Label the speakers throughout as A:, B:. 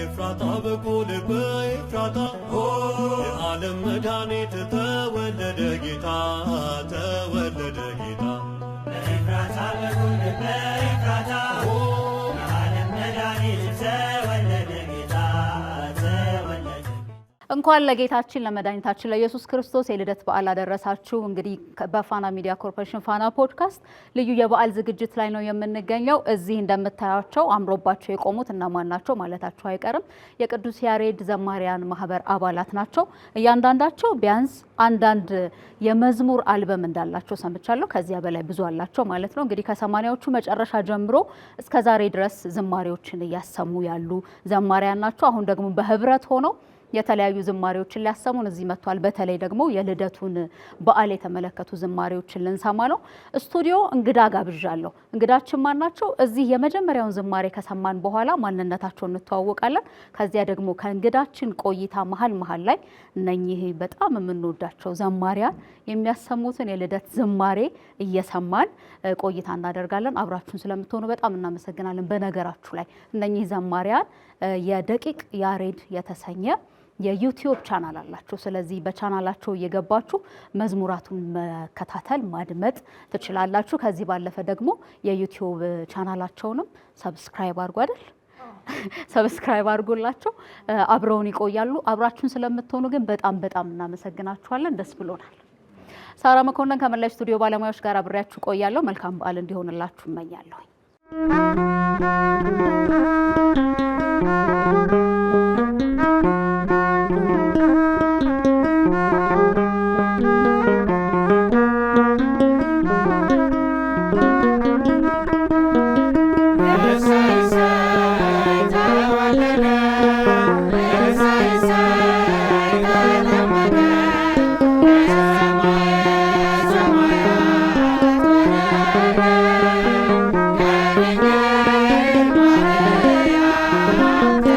A: በኤፍራታ በኩል በኤፍራታ የዓለም መድኃኒት ተወለደ ጌታ ተወለደ ጌታ
B: በኤፍራታ በኩል በኤፍራታ የዓለም መድኃኒት ተወለደ ጌታ ተወለደ።
C: እንኳን ለጌታችን ለመድኃኒታችን ለኢየሱስ ክርስቶስ የልደት በዓል አደረሳችሁ። እንግዲህ በፋና ሚዲያ ኮርፖሬሽን ፋና ፖድካስት ልዩ የበዓል ዝግጅት ላይ ነው የምንገኘው። እዚህ እንደምታያቸው አምሮባቸው የቆሙት እነማን ናቸው ማለታቸው አይቀርም። የቅዱስ ያሬድ ዘማሪያን ማህበር አባላት ናቸው። እያንዳንዳቸው ቢያንስ አንዳንድ የመዝሙር አልበም እንዳላቸው ሰምቻለሁ። ከዚያ በላይ ብዙ አላቸው ማለት ነው። እንግዲህ ከ80ዎቹ መጨረሻ ጀምሮ እስከ ዛሬ ድረስ ዝማሬዎችን እያሰሙ ያሉ ዘማሪያን ናቸው። አሁን ደግሞ በህብረት ሆነው የተለያዩ ዝማሬዎችን ሊያሰሙን እዚህ መጥቷል። በተለይ ደግሞ የልደቱን በዓል የተመለከቱ ዝማሬዎችን ልንሰማ ነው። ስቱዲዮ እንግዳ ጋብዣለሁ። እንግዳችን ማን ናቸው? እዚህ የመጀመሪያውን ዝማሬ ከሰማን በኋላ ማንነታቸውን እንተዋወቃለን። ከዚያ ደግሞ ከእንግዳችን ቆይታ መሀል ላይ እነኚህ በጣም የምንወዳቸው ዘማሪያን የሚያሰሙትን የልደት ዝማሬ እየሰማን ቆይታ እናደርጋለን። አብራችሁን ስለምትሆኑ በጣም እናመሰግናለን። በነገራችሁ ላይ እነኚህ ዘማሪያን የደቂቅ ያሬድ የተሰኘ የዩቲዩብ ቻናል አላቸው። ስለዚህ በቻናላቸው እየገባችሁ መዝሙራቱን መከታተል ማድመጥ ትችላላችሁ። ከዚህ ባለፈ ደግሞ የዩቲዩብ ቻናላቸውንም ሰብስክራይብ አድርጉ አይደል? ሰብስክራይብ አድርጉላቸው። አብረውን ይቆያሉ። አብራችሁን ስለምትሆኑ ግን በጣም እናመሰግናችኋለን። ደስ ብሎናል። ሳራ መኮንን ከመላው ስቱዲዮ ባለሙያዎች ጋር አብሬያችሁ ቆያለሁ። መልካም በዓል እንዲሆንላችሁ እመኛለሁ።
B: Yeah.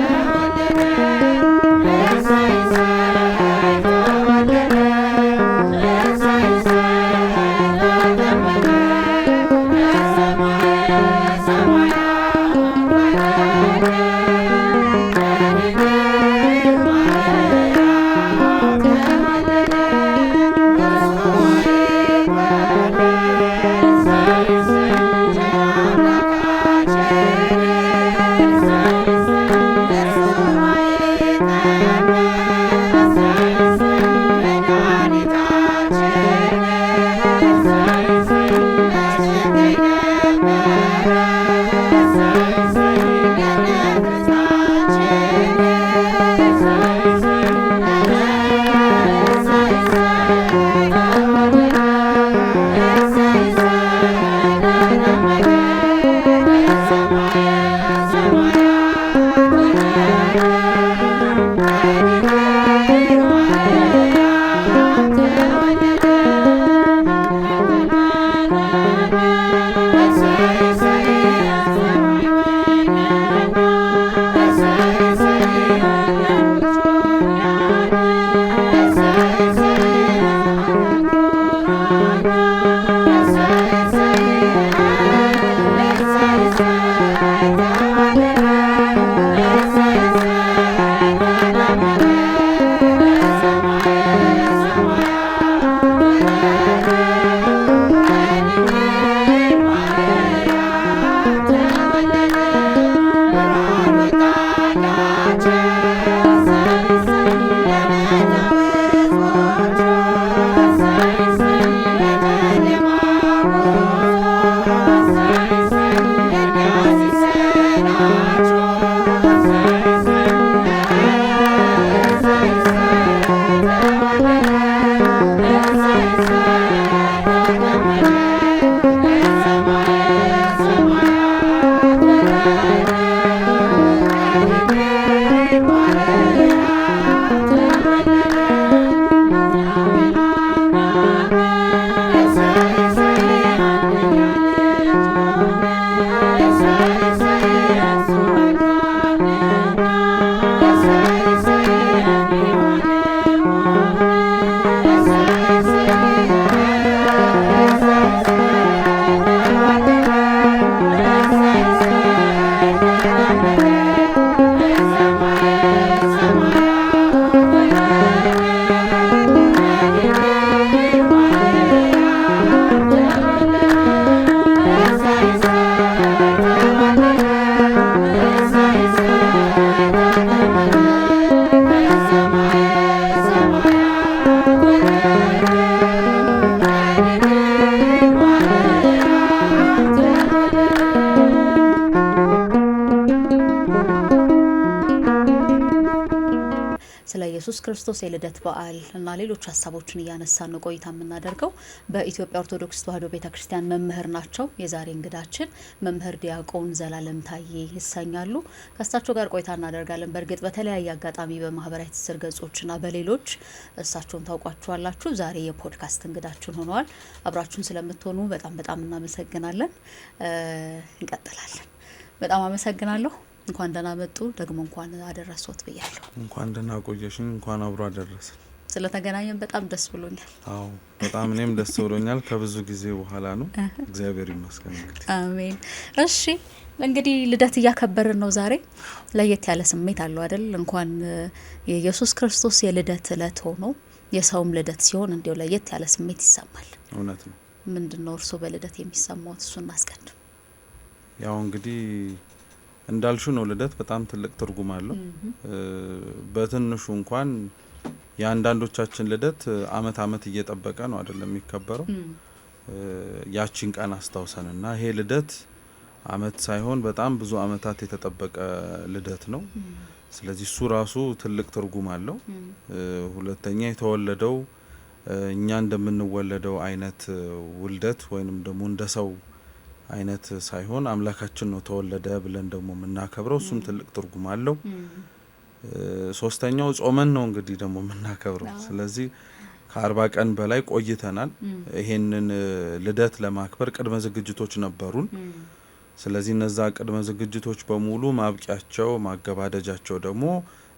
C: ስለ ኢየሱስ ክርስቶስ የልደት በዓል እና ሌሎች ሀሳቦችን እያነሳን ነው ቆይታ የምናደርገው። በኢትዮጵያ ኦርቶዶክስ ተዋሕዶ ቤተክርስቲያን መምህር ናቸው። የዛሬ እንግዳችን መምህር ዲያቆን ዘላለም ታዬ ይሰኛሉ። ከእሳቸው ጋር ቆይታ እናደርጋለን። በእርግጥ በተለያየ አጋጣሚ በማህበራዊ ትስስር ገጾችና በሌሎች እሳቸውን ታውቋቸዋላችሁ። ዛሬ የፖድካስት እንግዳችን ሆነዋል። አብራችሁን ስለምትሆኑ በጣም እናመሰግናለን። እንቀጥላለን። በጣም አመሰግናለሁ። እንኳን ደህና መጡ። ደግሞ እንኳን አደረሰዎት ብያለሁ።
D: እንኳን ደህና ቆየሽኝ። እንኳን አብሮ አደረሰን።
C: ስለተገናኘን በጣም ደስ ብሎኛል።
D: አዎ በጣም እኔም ደስ ብሎኛል። ከብዙ ጊዜ በኋላ ነው። እግዚአብሔር ይመስገን። እንግዲህ
C: አሜን። እሺ እንግዲህ ልደት እያከበርን ነው ዛሬ። ለየት ያለ ስሜት አለው አይደል? እንኳን የኢየሱስ ክርስቶስ የልደት እለት ሆኖ የሰውም ልደት ሲሆን እንዲው ለየት ያለ ስሜት ይሰማል።
D: እውነት ነው።
C: ምንድነው እርሶ በልደት የሚሰማዎት? እሱን እናስቀድም።
D: ያው እንግዲህ እንዳልሹ ነው። ልደት በጣም ትልቅ ትርጉም አለው። በትንሹ እንኳን የአንዳንዶቻችን ልደት አመት እየጠበቀ ነው አይደለም የሚከበረው። ያቺን ቀን አስታውሰንና ይሄ ልደት አመት ሳይሆን በጣም ብዙ አመታት የተጠበቀ ልደት ነው። ስለዚህ እሱ ራሱ ትልቅ ትርጉም አለው። ሁለተኛ የተወለደው እኛ እንደምንወለደው አይነት ውልደት ወይንም ደግሞ እንደ ሰው አይነት ሳይሆን አምላካችን ነው ተወለደ ብለን ደግሞ የምናከብረው። እሱም ትልቅ ትርጉም አለው። ሶስተኛው ጾመን ነው እንግዲህ ደግሞ የምናከብረው። ስለዚህ ከ40 ቀን በላይ ቆይተናል። ይሄንን ልደት ለማክበር ቅድመ ዝግጅቶች ነበሩን። ስለዚህ እነዛ ቅድመ ዝግጅቶች በሙሉ ማብቂያቸው ማገባደጃቸው ደግሞ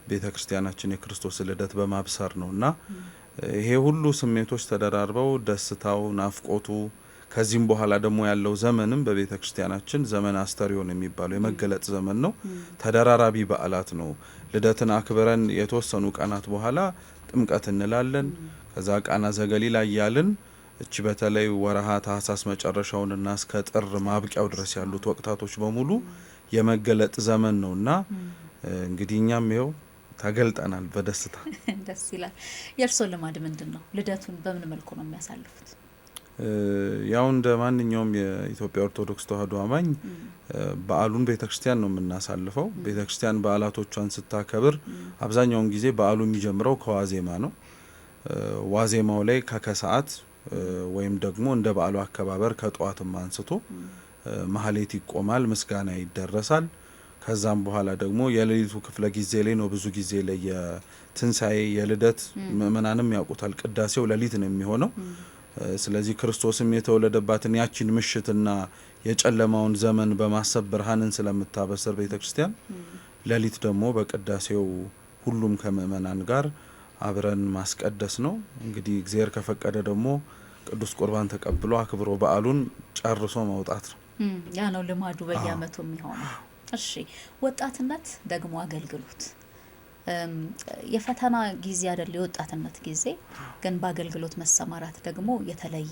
D: ቤተክርስቲያናችን የክርስቶስ ልደት በማብሰር ነውና ይሄ ሁሉ ስሜቶች ተደራርበው ደስታው፣ ናፍቆቱ ከዚህም በኋላ ደግሞ ያለው ዘመንም በቤተክርስቲያናችን ዘመን አስተርእዮ የሚባለው የመገለጥ ዘመን ነው። ተደራራቢ በዓላት ነው። ልደትን አክብረን የተወሰኑ ቀናት በኋላ ጥምቀት እንላለን። ከዛ ቃና ዘገሊላ እያልን እቺ በተለይ ወረሃ ታህሳስ መጨረሻውንና እስከ ጥር ማብቂያው ድረስ ያሉት ወቅታቶች በሙሉ የመገለጥ ዘመን ነውና እንግዲህ እኛም ይኸው ተገልጠናል በደስታ።
C: ደስ ይላል። የእርሶ ልማድ ምንድነው? ልደቱን በምን መልኩ ነው የሚያሳልፉት?
D: ያው እንደ ማንኛውም የኢትዮጵያ ኦርቶዶክስ ተዋሕዶ አማኝ በዓሉን ቤተክርስቲያን ነው የምናሳልፈው። ቤተክርስቲያን በዓላቶቿን ስታከብር አብዛኛውን ጊዜ በዓሉ የሚጀምረው ከዋዜማ ነው። ዋዜማው ላይ ከከሰዓት ወይም ደግሞ እንደ በዓሉ አከባበር ከጠዋትም አንስቶ ማህሌት ይቆማል፣ ምስጋና ይደረሳል። ከዛም በኋላ ደግሞ የሌሊቱ ክፍለ ጊዜ ላይ ነው ብዙ ጊዜ ላይ የትንሳኤ የልደት ምእመናንም ያውቁታል። ቅዳሴው ሌሊት ነው የሚሆነው። ስለዚህ ክርስቶስም የተወለደባትን ያቺን ምሽትና የጨለማውን ዘመን በማሰብ ብርሃንን ስለምታበስር ቤተክርስቲያን ሌሊት ደግሞ በቅዳሴው ሁሉም ከምእመናን ጋር አብረን ማስቀደስ ነው። እንግዲህ እግዚአብሔር ከፈቀደ ደግሞ ቅዱስ ቁርባን ተቀብሎ አክብሮ በዓሉን ጨርሶ መውጣት ነው።
C: ያ ነው ልማዱ በየአመቱ የሚሆነው። እሺ ወጣትነት ደግሞ አገልግሎት የፈተና ጊዜ አይደል? የወጣትነት ጊዜ ግን በአገልግሎት መሰማራት ደግሞ የተለየ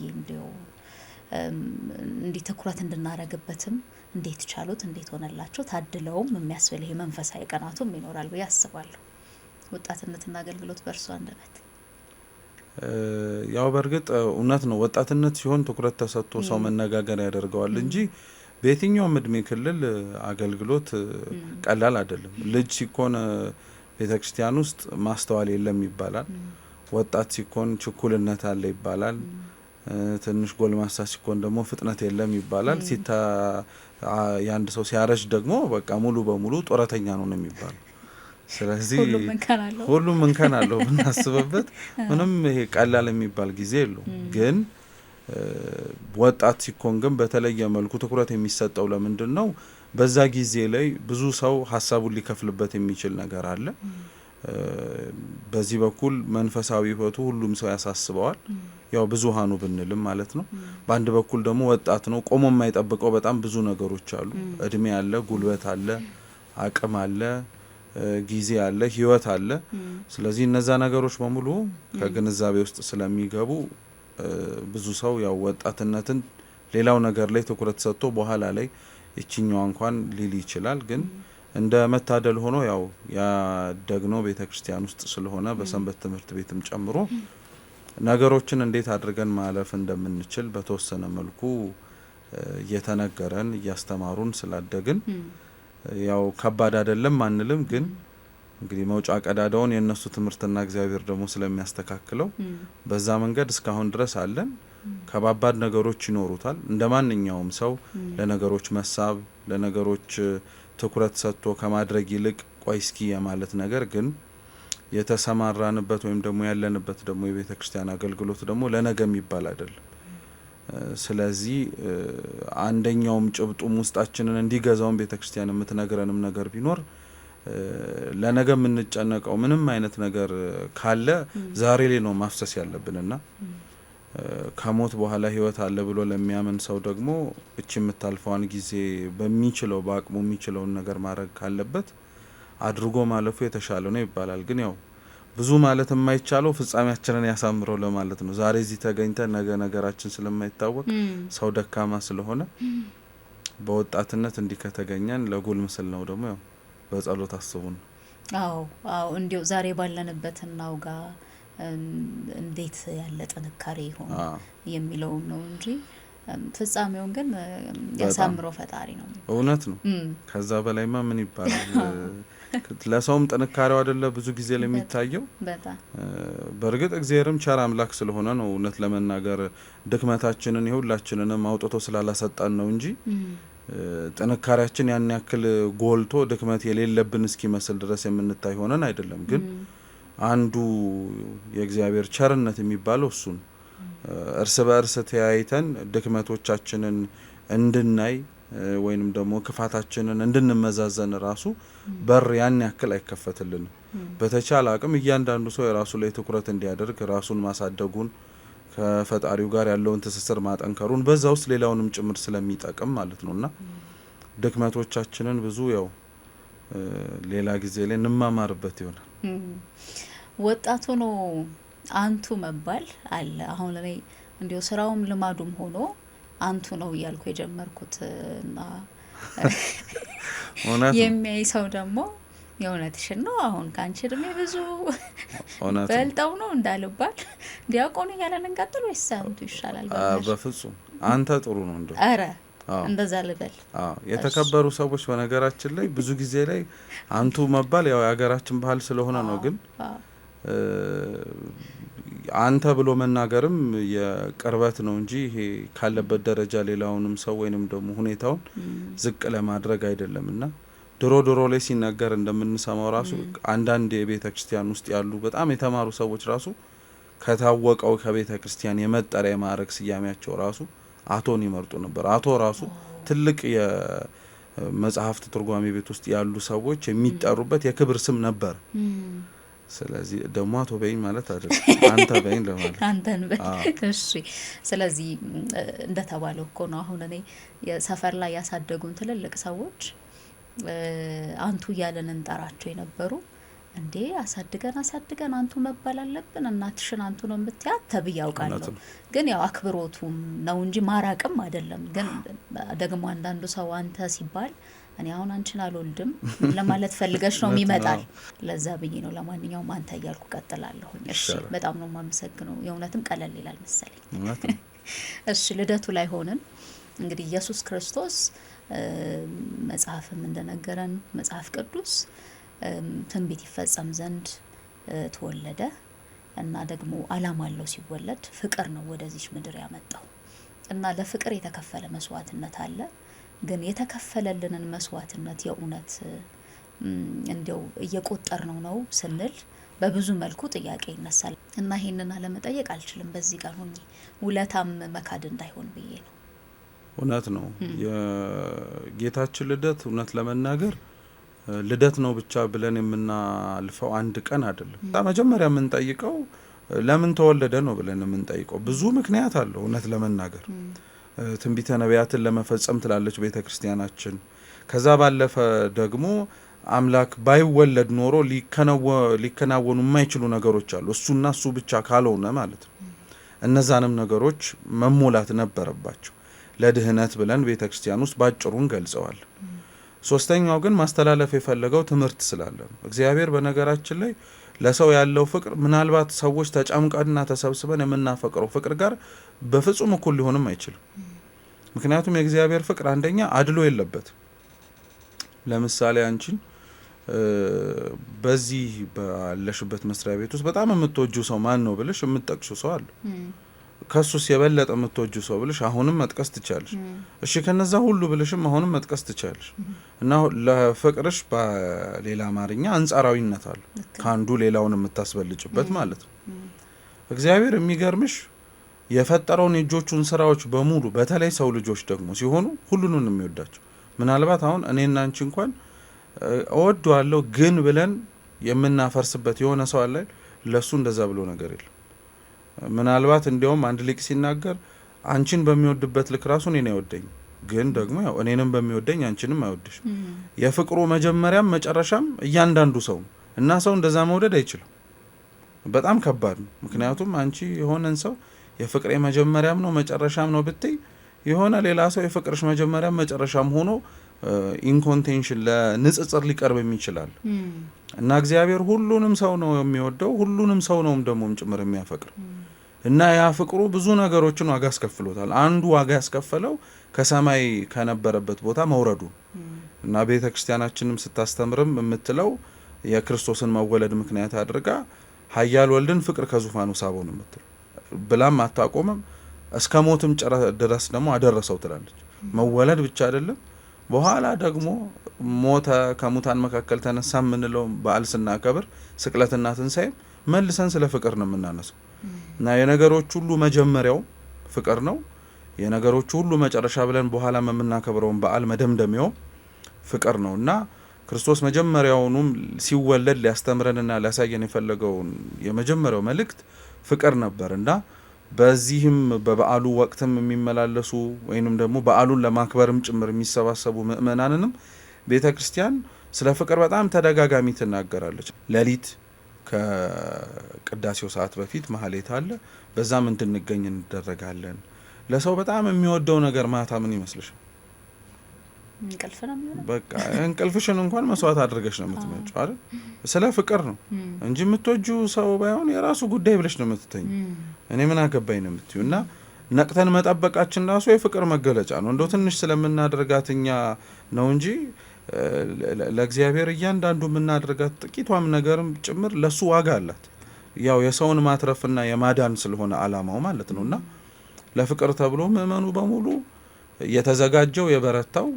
C: እንዲህ ትኩረት እንድናረግበትም እንዴት ቻሉት? እንዴት ሆነላቸው? ታድለውም የሚያስብል ይሄ መንፈሳዊ ቀናቱም ይኖራል ብዬ አስባለሁ። ወጣትነትና አገልግሎት በእርሱ አንደበት
D: ያው በእርግጥ እውነት ነው። ወጣትነት ሲሆን ትኩረት ተሰጥቶ ሰው መነጋገር ያደርገዋል እንጂ በየትኛውም እድሜ ክልል አገልግሎት ቀላል አይደለም። ልጅ ሲኮን ቤተክርስቲያን ውስጥ ማስተዋል የለም ይባላል። ወጣት ሲኮን ችኩልነት አለ ይባላል። ትንሽ ጎልማሳ ሲኮን ደግሞ ፍጥነት የለም ይባላል። ያንድ ሰው ሲያረጅ ደግሞ በቃ ሙሉ በሙሉ ጡረተኛ ነው የሚባለው። ስለዚህ ሁሉም እንከን አለው ብናስበበት ምንም ይሄ ቀላል የሚባል ጊዜ የለው። ግን ወጣት ሲኮን ግን በተለየ መልኩ ትኩረት የሚሰጠው ለምንድን ነው? በዛ ጊዜ ላይ ብዙ ሰው ሀሳቡን ሊከፍልበት የሚችል ነገር አለ። በዚህ በኩል መንፈሳዊ ሕይወቱ ሁሉም ሰው ያሳስበዋል። ያው ብዙሃኑ ብንልም ማለት ነው። በአንድ በኩል ደግሞ ወጣት ነው፣ ቆሞ የማይጠብቀው በጣም ብዙ ነገሮች አሉ። እድሜ አለ፣ ጉልበት አለ፣ አቅም አለ፣ ጊዜ አለ፣ ህይወት አለ። ስለዚህ እነዛ ነገሮች በሙሉ ከግንዛቤ ውስጥ ስለሚገቡ ብዙ ሰው ያው ወጣትነትን ሌላው ነገር ላይ ትኩረት ሰጥቶ በኋላ ላይ እቺኛው እንኳን ሊል ይችላል። ግን እንደ መታደል ሆኖ ያው ያደግነው ቤተክርስቲያን ውስጥ ስለሆነ በሰንበት ትምህርት ቤትም ጨምሮ ነገሮችን እንዴት አድርገን ማለፍ እንደምንችል በተወሰነ መልኩ እየተነገረን እያስተማሩን ስላደግን ያው ከባድ አይደለም አንልም። ግን እንግዲህ መውጫ ቀዳዳውን የነሱ ትምህርትና እግዚአብሔር ደግሞ ስለሚያስተካክለው በዛ መንገድ እስካሁን ድረስ አለን። ከባባድ ነገሮች ይኖሩታል። እንደማንኛውም ሰው ለነገሮች መሳብ ለነገሮች ትኩረት ሰጥቶ ከማድረግ ይልቅ ቆይ እስኪ የማለት ነገር ግን የተሰማራንበት ወይም ደግሞ ያለንበት ደግሞ የቤተክርስቲያን አገልግሎት ደግሞ ለነገ የሚባል አይደለም። ስለዚህ አንደኛውም ጭብጡም ውስጣችንን እንዲገዛውን ቤተክርስቲያን የምትነግረንም ነገር ቢኖር ለነገ የምንጨነቀው ምንም አይነት ነገር ካለ ዛሬ ላይ ነው ማፍሰስ ያለብንና ከሞት በኋላ ህይወት አለ ብሎ ለሚያምን ሰው ደግሞ እቺ የምታልፈዋን ጊዜ በሚችለው በአቅሙ የሚችለውን ነገር ማድረግ ካለበት አድርጎ ማለፉ የተሻለ ነው ይባላል። ግን ያው ብዙ ማለት የማይቻለው ፍጻሜያችንን ያሳምረው ለማለት ነው። ዛሬ እዚህ ተገኝተን ነገ ነገራችን ስለማይታወቅ ሰው ደካማ ስለሆነ በወጣትነት እንዲህ ከተገኘን ለጉል ምስል ነው ደግሞ ያው በጸሎት አስቡን።
C: አዎ እንዲው ዛሬ ባለንበት እናውጋ እንዴት ያለ ጥንካሬ ይሆን የሚለው ነው እንጂ ፍጻሜውን ግን ያሳምረው ፈጣሪ ነው።
D: እውነት ነው። ከዛ በላይማ ምን ይባላል? ለሰውም ጥንካሬው አይደለ ብዙ ጊዜ ለሚታየው በጣም በርግጥ እግዚአብሔርም ቸር አምላክ ስለሆነ ነው። እውነት ለመናገር ድክመታችንን የሁላችንንም አውጥቶ ስላላሰጣን ነው እንጂ ጥንካሬያችን ያን ያክል ጎልቶ ድክመት የሌለብን እስኪመስል ድረስ የምንታይ ሆነን አይደለም። ግን አንዱ የእግዚአብሔር ቸርነት የሚባለው እሱን እርስ በእርስ ተያይተን ድክመቶቻችንን እንድናይ ወይንም ደግሞ ክፋታችንን እንድንመዛዘን ራሱ በር ያን ያክል አይከፈትልንም። በተቻለ አቅም እያንዳንዱ ሰው የራሱ ላይ ትኩረት እንዲያደርግ ራሱን ማሳደጉን ከፈጣሪው ጋር ያለውን ትስስር ማጠንከሩን በዛ ውስጥ ሌላውንም ጭምር ስለሚጠቅም ማለት ነውና ድክመቶቻችንን ብዙ ያው ሌላ ጊዜ ላይ እንማማርበት ይሆናል።
C: ወጣቱ ነው አንቱ መባል አለ። አሁን ላይ እንዲው ስራውም ልማዱም ሆኖ አንቱ ነው እያልኩ የጀመርኩትና የሚያይ ሰው ደግሞ የእውነትሽን ነው አሁን ካንቺ እድሜ ብዙ በልጠው ነው እንዳልባል ዲያቆኑ እያለን እንቀጥል ወይስ አንቱ ይሻላል?
D: በፍጹም አንተ ጥሩ ነው እንደው
C: ኧረ እንደዛ ልበል።
D: የተከበሩ ሰዎች በነገራችን ላይ ብዙ ጊዜ ላይ አንቱ መባል ያው የሀገራችን ባህል ስለሆነ ነው። ግን አንተ ብሎ መናገርም የቅርበት ነው እንጂ ይሄ ካለበት ደረጃ ሌላውንም ሰው ወይንም ደግሞ ሁኔታውን ዝቅ ለማድረግ አይደለምና ድሮ ላይ ሲነገር እንደምንሰማው ራሱ አንዳንድ የቤተ ክርስቲያን ውስጥ ያሉ በጣም የተማሩ ሰዎች ራሱ ከታወቀው ከቤተ ክርስቲያን የመጠሪያ ማዕረግ ስያሜያቸው ራሱ አቶን ይመርጡ ነበር። አቶ ራሱ ትልቅ የመጽሐፍት ትርጓሜ ቤት ውስጥ ያሉ ሰዎች የሚጠሩበት የክብር ስም ነበር። ስለዚህ ደግሞ አቶ በይኝ ማለት አይደለም አንተ በይኝ ለማለት
C: አንተን በይ። እሺ ስለዚህ እንደተባለው እኮ ነው። አሁን እኔ የሰፈር ላይ ያሳደጉን ትልልቅ ሰዎች አንቱ እያለን እንጠራቸው የነበሩ እንዴ አሳድገን አንቱ መባል አለብን እናትሽን አንቱ ነው የምትያት ተብዬ አውቃለሁ። ግን ያው አክብሮቱም ነው እንጂ ማራቅም አይደለም። ግን ደግሞ አንዳንዱ ሰው አንተ ሲባል እኔ አሁን አንቺን አልወልድም ለማለት ፈልገሽ ነው የሚመጣል። ለዛ ብዬ ነው ለማንኛውም አንተ እያልኩ ቀጥላለሁ። እሺ በጣም ነው የማመሰግነው። የእውነትም ቀለል ይላል መሰለኝ። እሺ ልደቱ ላይ ሆነን እንግዲህ ኢየሱስ ክርስቶስ መጽሐፍም እንደነገረን መጽሐፍ ቅዱስ ትንቢት ይፈጸም ዘንድ ተወለደ እና ደግሞ ዓላማ አለው ሲወለድ ፍቅር ነው ወደዚህ ምድር ያመጣው እና ለፍቅር የተከፈለ መስዋዕትነት አለ። ግን የተከፈለልንን መስዋዕትነት የእውነት እንደው እየቆጠር ነው ስንል በብዙ መልኩ ጥያቄ ይነሳል እና ይሄንን አለመጠየቅ አልችልም። በዚህ ጋር ሆኜ ውለታም መካድ እንዳይሆን ብዬ ነው።
D: እውነት ነው። የጌታችን ልደት እውነት ለመናገር ልደት ነው ብቻ ብለን የምናልፈው አንድ ቀን አይደለም። መጀመሪያ የምንጠይቀው ለምን ተወለደ ነው ብለን የምንጠይቀው። ብዙ ምክንያት አለው እውነት ለመናገር ትንቢተ ነቢያትን ለመፈጸም ትላለች ቤተክርስቲያናችን። ከዛ ባለፈ ደግሞ አምላክ ባይወለድ ኖሮ ሊከናወኑ የማይችሉ ነገሮች አሉ። እሱና እሱ ብቻ ካልሆነ ማለት ነው። እነዛንም ነገሮች መሞላት ነበረባቸው ለድህነት ብለን ቤተክርስቲያን ውስጥ ባጭሩን ገልጸዋል። ሶስተኛው ግን ማስተላለፍ የፈለገው ትምህርት ስላለ ነው። እግዚአብሔር በነገራችን ላይ ለሰው ያለው ፍቅር ምናልባት ሰዎች ተጨምቀንና ተሰብስበን የምናፈቅረው ፍቅር ጋር በፍጹም እኩል ሊሆንም አይችልም። ምክንያቱም የእግዚአብሔር ፍቅር አንደኛ አድሎ የለበት። ለምሳሌ አንቺን በዚህ ባለሽበት መስሪያ ቤት ውስጥ በጣም የምትወጂው ሰው ማን ነው ብለሽ የምትጠቅሺው ሰው አለ። ከሱስ የበለጠ የምትወጂው ሰው ብለሽ አሁንም መጥቀስ ትቻለሽ። እሺ ከነዛ ሁሉ ብለሽም አሁንም መጥቀስ ትቻለሽ። እና ለፍቅርሽ በሌላ አማርኛ አንጻራዊነት አለ፣ ካንዱ ሌላውን የምታስበልጭበት ማለት ነው። እግዚአብሔር የሚገርምሽ የፈጠረውን የእጆቹን ስራዎች በሙሉ በተለይ ሰው ልጆች ደግሞ ሲሆኑ ሁሉንም የሚወዳቸው። ምናልባት አሁን እኔና አንቺ እንኳን እወደዋለሁ ግን ብለን የምናፈርስበት የሆነ ሰው አለ፣ ለሱ እንደዛ ብሎ ነገር የለም። ምናልባት እንዲያውም አንድ ሊቅ ሲናገር አንቺን በሚወድበት ልክ ራሱ እኔን አይወደኝ፣ ግን ደግሞ ያው እኔንም በሚወደኝ አንቺንም አይወድሽ። የፍቅሩ መጀመሪያም መጨረሻም እያንዳንዱ ሰው እና ሰው እንደዛ መውደድ አይችልም። በጣም ከባድ ነው። ምክንያቱም አንቺ የሆነን ሰው የፍቅሬ መጀመሪያም ነው መጨረሻም ነው ብትይ የሆነ ሌላ ሰው የፍቅርሽ መጀመሪያም መጨረሻም ሆኖ ኢንኮንቴንሽን ለንጽጽር ሊቀርብ ይችላል። እና እግዚአብሔር ሁሉንም ሰው ነው የሚወደው፣ ሁሉንም ሰው ነው ደግሞም ጭምር የሚያፈቅር። እና ያ ፍቅሩ ብዙ ነገሮችን ዋጋ ያስከፍሎታል። አንዱ ዋጋ ያስከፈለው ከሰማይ ከነበረበት ቦታ መውረዱ እና ቤተክርስቲያናችንም ስታስተምርም የምትለው የክርስቶስን መወለድ ምክንያት አድርጋ ኃያል ወልድን ፍቅር ከዙፋኑ ሳበው ነው የምትለው። ብላም አታቆምም፣ እስከ ሞትም ድረስ ደግሞ አደረሰው ትላለች። መወለድ ብቻ አይደለም፣ በኋላ ደግሞ ሞተ ከሙታን መካከል ተነሳ የምንለው በዓል ስናከብር ስቅለትና ትንሣኤ መልሰን ስለ ፍቅር ነው የምናነሳው። እና የነገሮች ሁሉ መጀመሪያው ፍቅር ነው፣ የነገሮች ሁሉ መጨረሻ ብለን በኋላ የምናከብረውን በዓል መደምደሚያው ፍቅር ነው። እና ክርስቶስ መጀመሪያውኑም ሲወለድ ሊያስተምረንና ሊያሳየን የፈለገውን የመጀመሪያው መልእክት ፍቅር ነበር። እና በዚህም በበዓሉ ወቅትም የሚመላለሱ ወይንም ደግሞ በዓሉን ለማክበርም ጭምር የሚሰባሰቡ ምእመናንንም ቤተ ክርስቲያን ስለ ፍቅር በጣም ተደጋጋሚ ትናገራለች። ሌሊት ከቅዳሴው ሰዓት በፊት ማህሌት አለ፣ በዛም እንድንገኝ እንደረጋለን። ለሰው በጣም የሚወደው ነገር ማታ ምን ይመስልሻል?
C: እንቅልፍ ነው የሚሆነው። በቃ
D: እንቅልፍሽን እንኳን መስዋዕት አድርገሽ ነው የምትመጪው አይደል? ስለ ፍቅር ነው እንጂ የምትወጂው ሰው ባይሆን የራሱ ጉዳይ ብለሽ ነው የምትተኝ። እኔ ምን አገባኝ ነው የምትዩ። እና ነቅተን መጠበቃችን ራሱ የፍቅር መገለጫ ነው። እንደው ትንሽ ስለምናደርጋት እኛ ነው እንጂ ለእግዚአብሔር እያንዳንዱ የምናደርጋት ጥቂቷም ነገርም ጭምር ለሱ ዋጋ አላት። ያው የሰውን ማትረፍና የማዳን ስለሆነ አላማው ማለት ነው። እና ለፍቅር ተብሎ ምእመኑ በሙሉ የተዘጋጀው የበረታው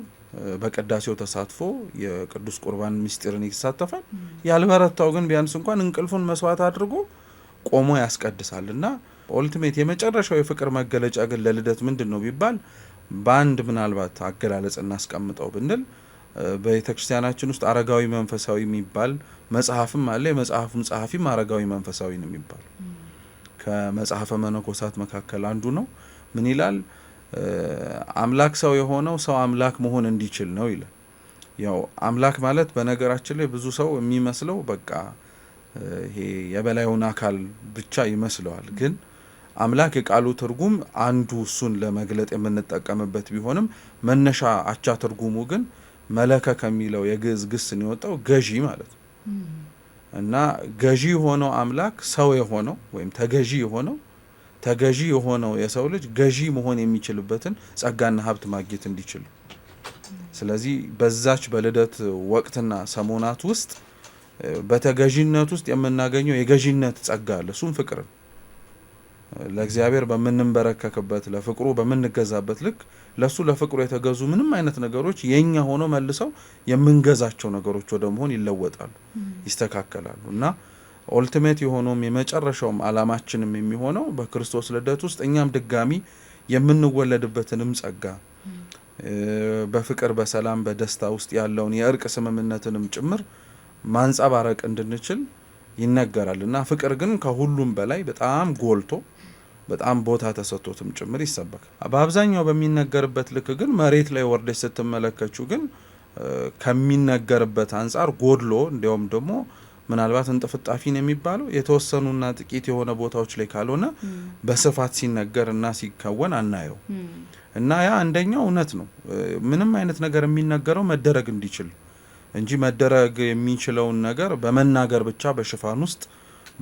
D: በቅዳሴው ተሳትፎ የቅዱስ ቁርባን ምስጢርን ይሳተፋል። ያልበረታው ግን ቢያንስ እንኳን እንቅልፉን መስዋዕት አድርጎ ቆሞ ያስቀድሳል። እና ኦልቲሜት የመጨረሻው የፍቅር መገለጫ ግን ለልደት ምንድን ነው ቢባል በአንድ ምናልባት አገላለጽ እናስቀምጠው ብንል በቤተክርስቲያናችን ውስጥ አረጋዊ መንፈሳዊ የሚባል መጽሐፍም አለ። የመጽሐፉም ጸሐፊም አረጋዊ መንፈሳዊ ነው የሚባል ከመጽሐፈ መነኮሳት መካከል አንዱ ነው። ምን ይላል? አምላክ ሰው የሆነው ሰው አምላክ መሆን እንዲችል ነው ይላል። ያው አምላክ ማለት በነገራችን ላይ ብዙ ሰው የሚመስለው በቃ ይሄ የበላዩን አካል ብቻ ይመስለዋል። ግን አምላክ የቃሉ ትርጉም አንዱ እሱን ለመግለጥ የምንጠቀምበት ቢሆንም መነሻ አቻ ትርጉሙ ግን መለከ ከሚለው የግዕዝ ግስ ነው የወጣው፣ ገዢ ማለት ነው። እና ገዢ የሆነው አምላክ ሰው የሆነው ወይም ተገዢ የሆነው የሰው ልጅ ገዢ መሆን የሚችልበትን ጸጋና ሀብት ማግኘት እንዲችል። ስለዚህ በዛች በልደት ወቅትና ሰሞናት ውስጥ በተገዢነት ውስጥ የምናገኘው የገዢነት ጸጋ አለ። እሱም ፍቅር ነው። ለእግዚአብሔር በምንበረከክበት ለፍቅሩ በምንገዛበት ልክ ለሱ ለፍቅሩ የተገዙ ምንም አይነት ነገሮች የኛ ሆኖ መልሰው የምንገዛቸው ነገሮች ወደ መሆን ይለወጣሉ፣ ይስተካከላሉ። እና ኦልቲሜት የሆነውም የመጨረሻውም አላማችንም የሚሆነው በክርስቶስ ልደት ውስጥ እኛም ድጋሚ የምንወለድበትንም ጸጋ በፍቅር በሰላም በደስታ ውስጥ ያለውን የእርቅ ስምምነትንም ጭምር ማንጸባረቅ እንድንችል ይነገራል። እና ፍቅር ግን ከሁሉም በላይ በጣም ጎልቶ በጣም ቦታ ተሰጥቶትም ጭምር ይሰበካል። በአብዛኛው በሚነገርበት ልክ ግን መሬት ላይ ወርደሽ ስትመለከችው ግን ከሚነገርበት አንጻር ጎድሎ እንዲያውም ደግሞ ምናልባት እንጥፍጣፊን የሚባለው የተወሰኑና ጥቂት የሆነ ቦታዎች ላይ ካልሆነ በስፋት ሲነገርና ሲከወን አናየው። እና ያ አንደኛው እውነት ነው። ምንም አይነት ነገር የሚነገረው መደረግ እንዲችል እንጂ መደረግ የሚችለውን ነገር በመናገር ብቻ በሽፋን ውስጥ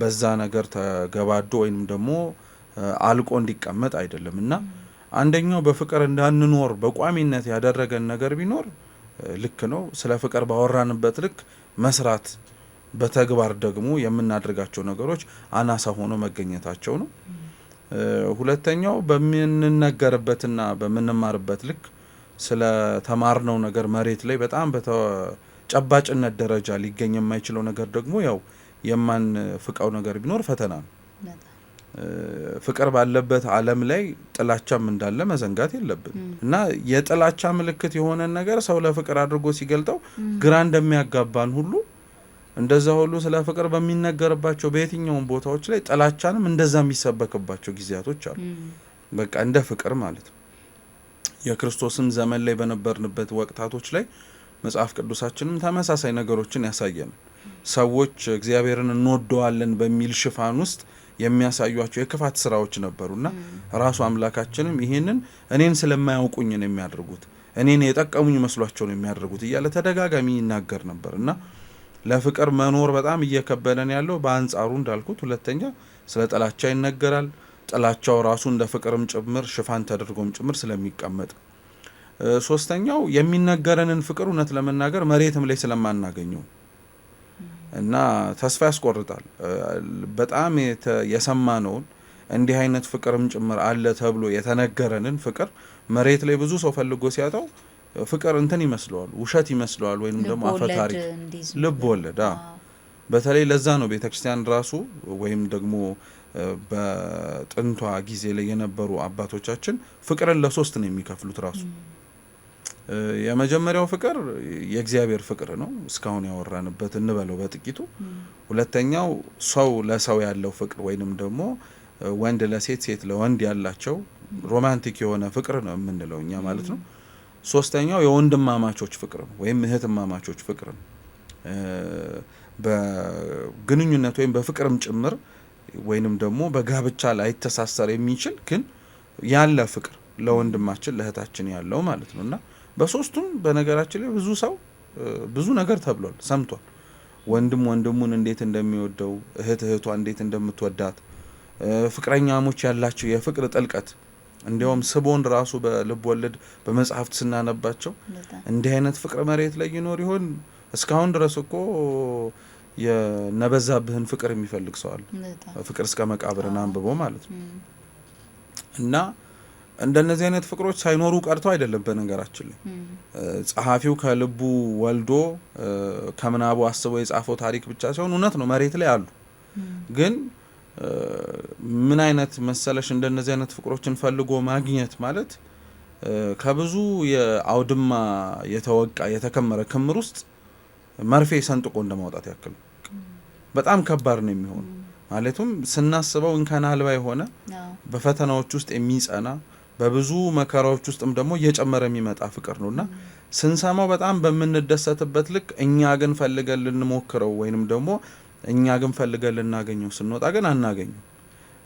D: በዛ ነገር ተገባዶ ወይም ደግሞ አልቆ እንዲቀመጥ አይደለም። እና አንደኛው በፍቅር እንዳንኖር በቋሚነት ያደረገን ነገር ቢኖር ልክ ነው፣ ስለ ፍቅር ባወራንበት ልክ መስራት በተግባር ደግሞ የምናደርጋቸው ነገሮች አናሳ ሆኖ መገኘታቸው ነው። ሁለተኛው በምንነገርበትና በምንማርበት ልክ ስለ ተማርነው ነገር መሬት ላይ በጣም በተጨባጭነት ደረጃ ሊገኝ የማይችለው ነገር ደግሞ ያው የማን ፍቃው ነገር ቢኖር ፈተና ነው። ፍቅር ባለበት ዓለም ላይ ጥላቻም እንዳለ መዘንጋት የለብን እና የጥላቻ ምልክት የሆነ ነገር ሰው ለፍቅር አድርጎ ሲገልጠው ግራ እንደሚያጋባን ሁሉ እንደዛ ሁሉ ስለ ፍቅር በሚነገርባቸው በየትኛውም ቦታዎች ላይ ጥላቻንም እንደዛ የሚሰበክባቸው ጊዜያቶች አሉ። በቃ እንደ ፍቅር ማለት ነው። የክርስቶስም ዘመን ላይ በነበርንበት ወቅታቶች ላይ መጽሐፍ ቅዱሳችንም ተመሳሳይ ነገሮችን ያሳየን። ሰዎች እግዚአብሔርን እንወደዋለን በሚል ሽፋን ውስጥ የሚያሳዩቸው የክፋት ስራዎች ነበሩና ራሱ አምላካችንም ይሄንን እኔን ስለማያውቁኝ ነው የሚያደርጉት፣ እኔን የጠቀሙኝ መስሏቸው ነው የሚያደርጉት እያለ ተደጋጋሚ ይናገር ነበርና ለፍቅር መኖር በጣም እየከበደን ያለው በአንጻሩ እንዳልኩት ሁለተኛ ስለ ጥላቻ ይነገራል። ጥላቻው ራሱ እንደ ፍቅርም ጭምር ሽፋን ተደርጎም ጭምር ስለሚቀመጥ፣ ሶስተኛው የሚነገረንን ፍቅር እውነት ለመናገር መሬትም ላይ ስለማናገኘው እና ተስፋ ያስቆርጣል። በጣም የሰማነውን እንዲህ አይነት ፍቅርም ጭምር አለ ተብሎ የተነገረንን ፍቅር መሬት ላይ ብዙ ሰው ፈልጎ ሲያጣው ፍቅር እንትን ይመስለዋል፣ ውሸት ይመስለዋል፣ ወይንም ደግሞ አፈታሪክ ልብ ወለድ። በተለይ ለዛ ነው ቤተክርስቲያን ራሱ ወይም ደግሞ በጥንቷ ጊዜ ላይ የነበሩ አባቶቻችን ፍቅርን ለሶስት ነው የሚከፍሉት ራሱ። የመጀመሪያው ፍቅር የእግዚአብሔር ፍቅር ነው፣ እስካሁን ያወራንበት እንበለው በጥቂቱ። ሁለተኛው ሰው ለሰው ያለው ፍቅር ወይንም ደግሞ ወንድ ለሴት ሴት ለወንድ ያላቸው ሮማንቲክ የሆነ ፍቅር ነው የምንለው እኛ ማለት ነው። ሶስተኛው የወንድማማቾች ፍቅር ነው ወይም እህትማማቾች ፍቅር ነው። በግንኙነት ወይም በፍቅርም ጭምር ወይንም ደግሞ በጋብቻ ላይ ተሳሰር የሚችል ግን ያለ ፍቅር ለወንድማችን ለእህታችን ያለው ማለት ነውና በሶስቱም በነገራችን ላይ ብዙ ሰው ብዙ ነገር ተብሏል፣ ሰምቷል። ወንድም ወንድሙን እንዴት እንደሚወደው፣ እህት እህቷ እንዴት እንደምትወዳት፣ ፍቅረኛሞች ያላቸው የፍቅር ጥልቀት እንዲያውም ስቦን ራሱ በልብ ወለድ በመጽሐፍት ስናነባቸው እንዲህ አይነት ፍቅር መሬት ላይ ይኖር ይሆን? እስካሁን ድረስ እኮ የነበዛብህን ፍቅር የሚፈልግ ሰው አለ። ፍቅር እስከ መቃብርን አንብቦ ማለት ነው። እና እንደነዚህ አይነት ፍቅሮች ሳይኖሩ ቀርቶ አይደለም። በነገራችን ላይ ጸሐፊው ከልቡ ወልዶ ከምናቡ አስቦ የጻፈው ታሪክ ብቻ ሳይሆን እውነት ነው መሬት ላይ አሉ። ግን ምን አይነት መሰለሽ እንደነዚህ አይነት ፍቅሮችን ፈልጎ ማግኘት ማለት ከብዙ የአውድማ የተወቃ የተከመረ ክምር ውስጥ መርፌ ሰንጥቆ እንደማውጣት ያክል በጣም ከባድ ነው የሚሆነው። ማለቱም ስናስበው እንከን አልባ የሆነ በፈተናዎች ውስጥ የሚጸና በብዙ መከራዎች ውስጥም ደግሞ እየጨመረ የሚመጣ ፍቅር ነውና ስንሰማው በጣም በምንደሰትበት ልክ እኛ ግን ፈልገን ልንሞክረው ወይንም ደግሞ እኛ ግን ፈልገን ልናገኘው ስንወጣ ግን አናገኘው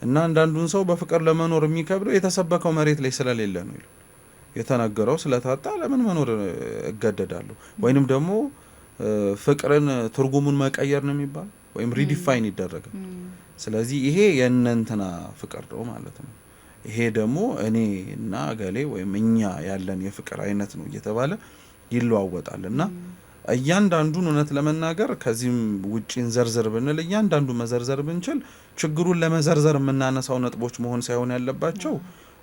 D: እና አንዳንዱን ሰው በፍቅር ለመኖር የሚከብደው የተሰበከው መሬት ላይ ስለሌለ ነው ይላል። የተነገረው ስለታጣ ለምን መኖር እገደዳለሁ? ወይንም ደግሞ ፍቅርን ትርጉሙን መቀየር ነው የሚባል ወይም ሪዲፋይን ይደረጋል። ስለዚህ ይሄ የእነንትና ፍቅር ነው ማለት ነው። ይሄ ደግሞ እኔ እና ገሌ ወይም እኛ ያለን የፍቅር አይነት ነው እየተባለ ይለዋወጣል እና እያንዳንዱን እውነት ለመናገር ከዚህም ውጪን ዘርዘር ብንል እያንዳንዱ መዘርዘር ብንችል ችግሩን ለመዘርዘር የምናነሳው ነጥቦች መሆን ሳይሆን ያለባቸው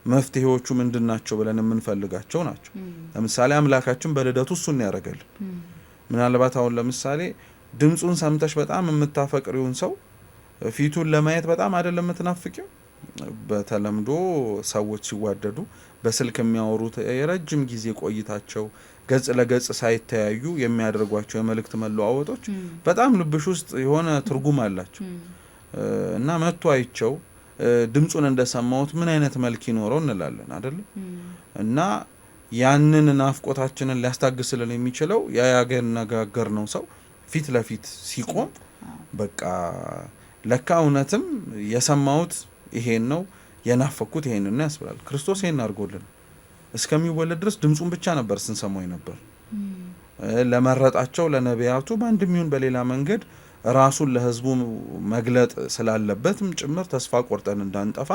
D: መፍትሄዎቹ ምንድናቸው ብለን የምንፈልጋቸው ናቸው። ለምሳሌ አምላካችን በልደቱ እሱን ያደርጋል። ምናልባት አሁን ለምሳሌ ድምጹን ሰምተሽ በጣም የምታፈቅሪውን ሰው ፊቱን ለማየት በጣም አይደለም የምትናፍቂው። በተለምዶ ሰዎች ሲዋደዱ በስልክ የሚያወሩት የረጅም ጊዜ ቆይታቸው ገጽ ለገጽ ሳይተያዩ የሚያደርጓቸው የመልእክት መለዋወጦች በጣም ልብሽ ውስጥ የሆነ ትርጉም አላቸው እና መጥቶ አይቸው ድምጹን እንደሰማሁት ምን አይነት መልክ ይኖረው እንላለን አይደል? እና ያንን ናፍቆታችንን ሊያስታግስልን የሚችለው ያገነጋገር ነው ሰው ፊት ለፊት ሲቆም በቃ ለካ እውነትም የሰማሁት ይሄን ነው የናፈኩት ይሄን ነው ያስብላል። ክርስቶስ ይሄን አድርጎልን እስከሚወለድ ድረስ ድምጹን ብቻ ነበር ስንሰማው ነበር። ለመረጣቸው ለነቢያቱ በአንድም ይሁን በሌላ መንገድ ራሱን ለሕዝቡ መግለጥ ስላለበትም ጭምር ተስፋ ቆርጠን እንዳንጠፋ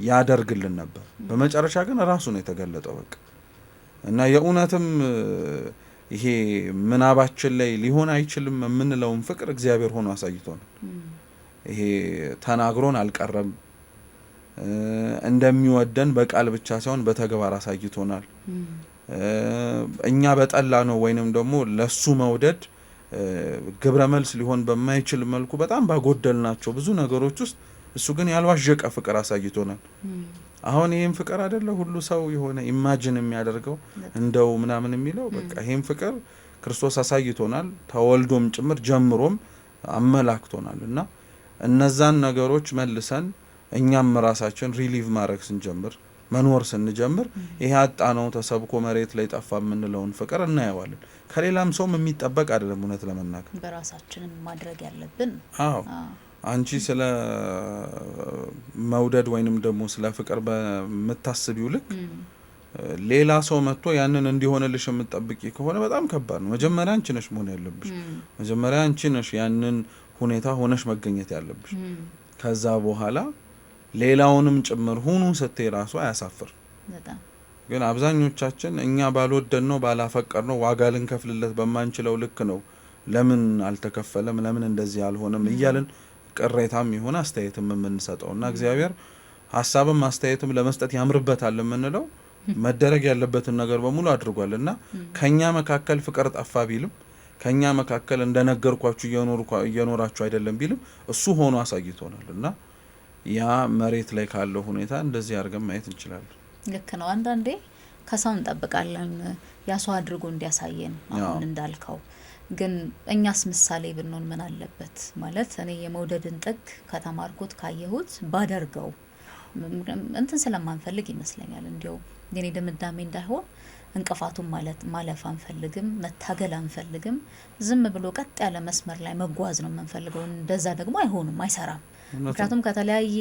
D: ያደርግልን ነበር። በመጨረሻ ግን ራሱ ነው የተገለጠው በቃ እና የእውነትም ይሄ ምናባችን ላይ ሊሆን አይችልም የምንለውን ፍቅር እግዚአብሔር ሆኖ አሳይቶናል። ይሄ ተናግሮን አልቀረም፣ እንደሚወደን በቃል ብቻ ሳይሆን በተግባር አሳይቶናል። እኛ በጠላ ነው ወይንም ደግሞ ለሱ መውደድ ግብረ መልስ ሊሆን በማይችል መልኩ በጣም ባጎደልናቸው ብዙ ነገሮች ውስጥ እሱ ግን ያልዋዠቀ ፍቅር አሳይቶናል። አሁን ይሄን ፍቅር አይደለ ሁሉ ሰው የሆነ ኢማጂን የሚያደርገው እንደው ምናምን የሚለው በቃ ይሄን ፍቅር ክርስቶስ አሳይቶናል። ተወልዶም ጭምር ጀምሮም አመላክቶናል። እና እነዛን ነገሮች መልሰን እኛም ራሳችን ሪሊቭ ማድረግ ስንጀምር መኖር ስንጀምር ይሄ አጣነው ተሰብኮ መሬት ላይ ጠፋ የምንለውን ፍቅር እናየዋለን። ከሌላም ሰውም የሚጠበቅ አይደለም። እውነት ለመናገር
C: በራሳችንን ማድረግ ያለብን።
D: አዎ አንቺ ስለ መውደድ ወይንም ደግሞ ስለ ፍቅር በምታስቢው ልክ ሌላ ሰው መጥቶ ያንን እንዲሆንልሽ የምትጠብቂ ከሆነ በጣም ከባድ ነው። መጀመሪያ አንቺ ነሽ መሆን ያለብሽ። መጀመሪያ አንቺ ነሽ ያንን ሁኔታ ሆነሽ መገኘት ያለብሽ። ከዛ በኋላ ሌላውንም ጭምር ሁኑ ስትይ ራሱ አያሳፍር። ግን አብዛኞቻችን እኛ ባልወደን ነው ባላፈቀር ነው ዋጋ ልንከፍልለት በማንችለው ልክ ነው ለምን አልተከፈለም ለምን እንደዚህ አልሆነም እያልን ቅሬታም ይሆን አስተያየትም የምንሰጠውና እግዚአብሔር ሐሳብም አስተያየትም ለመስጠት ያምርበታል የምንለው መደረግ ያለበትን ነገር በሙሉ አድርጓልና ከኛ መካከል ፍቅር ጠፋ ቢልም ከኛ መካከል እንደነገርኳችሁ እየኖራችሁ አይደለም ቢልም እሱ ሆኖ አሳይቶናልና ያ መሬት ላይ ካለው ሁኔታ እንደዚህ አድርገን ማየት እንችላለን።
C: ልክ ነው። አንዳንዴ ከሰው እንጠብቃለን ያሰው አድርጎ እንዲያሳየን አሁን እንዳልከው፣ ግን እኛስ ምሳሌ ብንሆን ምን አለበት ማለት እኔ የመውደድን ጥግ ከተማርኩት ካየሁት ባደርገው እንትን ስለማንፈልግ ይመስለኛል። እንዲያው የኔ ድምዳሜ እንዳይሆን እንቅፋቱን ማለፍ አንፈልግም፣ መታገል አንፈልግም። ዝም ብሎ ቀጥ ያለ መስመር ላይ መጓዝ ነው የምንፈልገው። እንደዛ ደግሞ አይሆንም፣ አይሰራም። ምክንያቱም ከተለያየ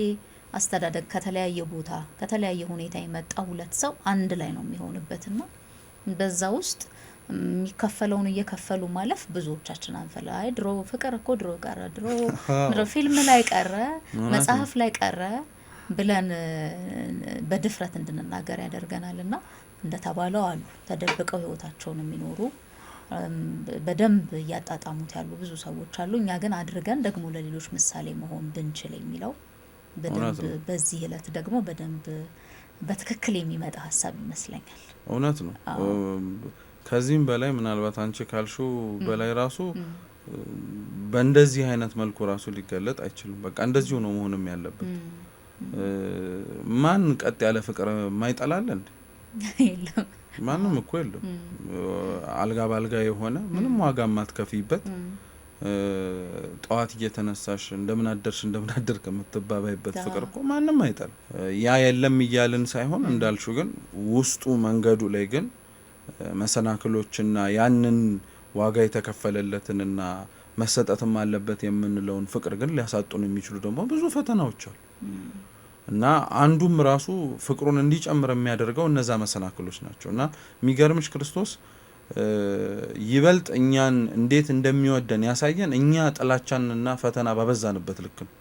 C: አስተዳደግ ከተለያየ ቦታ ከተለያየ ሁኔታ የመጣ ሁለት ሰው አንድ ላይ ነው የሚሆንበትና በዛ ውስጥ የሚከፈለውን እየከፈሉ ማለፍ ብዙዎቻችን አንፈላ። አይ ድሮ ፍቅር እኮ ድሮ ቀረ፣ ድሮ ፊልም ላይ ቀረ፣ መጽሐፍ ላይ ቀረ ብለን በድፍረት እንድንናገር ያደርገናልና እንደተባለው አሉ ተደብቀው ህይወታቸውን የሚኖሩ በደንብ እያጣጣሙት ያሉ ብዙ ሰዎች አሉ። እኛ ግን አድርገን ደግሞ ለሌሎች ምሳሌ መሆን ብንችል የሚለው በደንብ በዚህ ዕለት ደግሞ በደንብ በትክክል የሚመጣ ሀሳብ ይመስለኛል።
D: እውነት ነው። ከዚህም በላይ ምናልባት አንቺ ካልሹ በላይ ራሱ በእንደዚህ አይነት መልኩ ራሱ ሊገለጥ አይችልም። በቃ እንደዚሁ ነው መሆንም ያለበት። ማን ቀጥ ያለ ፍቅር የማይጠላል እንዴ?
C: የለም።
D: ማንም እኮ የለም። አልጋ ባልጋ የሆነ ምንም ዋጋ ማትከፊበት ጠዋት እየተነሳሽ እንደምን አደርክ የምትባባይበት ፍቅር እኮ ማንም አይጠላም። ያ የለም እያልን ሳይሆን እንዳልሹ ግን ውስጡ መንገዱ ላይ ግን መሰናክሎችና ያንን ዋጋ የተከፈለለትንና መሰጠትም አለበት የምንለውን ፍቅር ግን ሊያሳጡን የሚችሉ ደግሞ ብዙ ፈተናዎች አሉ እና አንዱም ራሱ ፍቅሩን እንዲጨምር የሚያደርገው እነዛ መሰናክሎች ናቸው። እና የሚገርምሽ ክርስቶስ ይበልጥ እኛን እንዴት እንደሚወደን ያሳየን እኛ ጥላቻንና ፈተና ባበዛንበት ልክ ነው።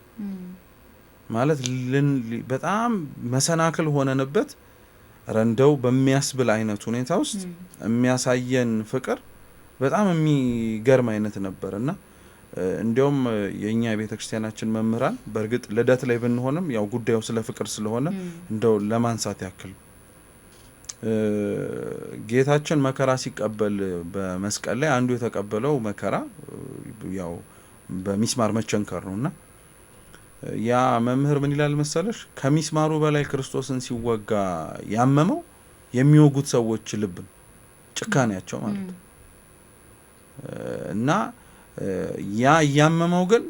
D: ማለት በጣም መሰናክል ሆነንበት ረንደው በሚያስብል አይነት ሁኔታ ውስጥ የሚያሳየን ፍቅር በጣም የሚገርም አይነት ነበርና እንዲያውም የኛ የቤተክርስቲያናችን መምህራን በእርግጥ ልደት ላይ ብንሆንም ያው ጉዳዩ ስለ ፍቅር ስለሆነ እንደው ለማንሳት ያክል ጌታችን መከራ ሲቀበል በመስቀል ላይ አንዱ የተቀበለው መከራ ያው በሚስማር መቸንከር ነውና ያ መምህር ምን ይላል መሰለሽ? ከሚስማሩ በላይ ክርስቶስን ሲወጋ ያመመው የሚወጉት ሰዎች ልብን ጭካኔያቸው ማለት ነው። እና ያ ያመመው ግን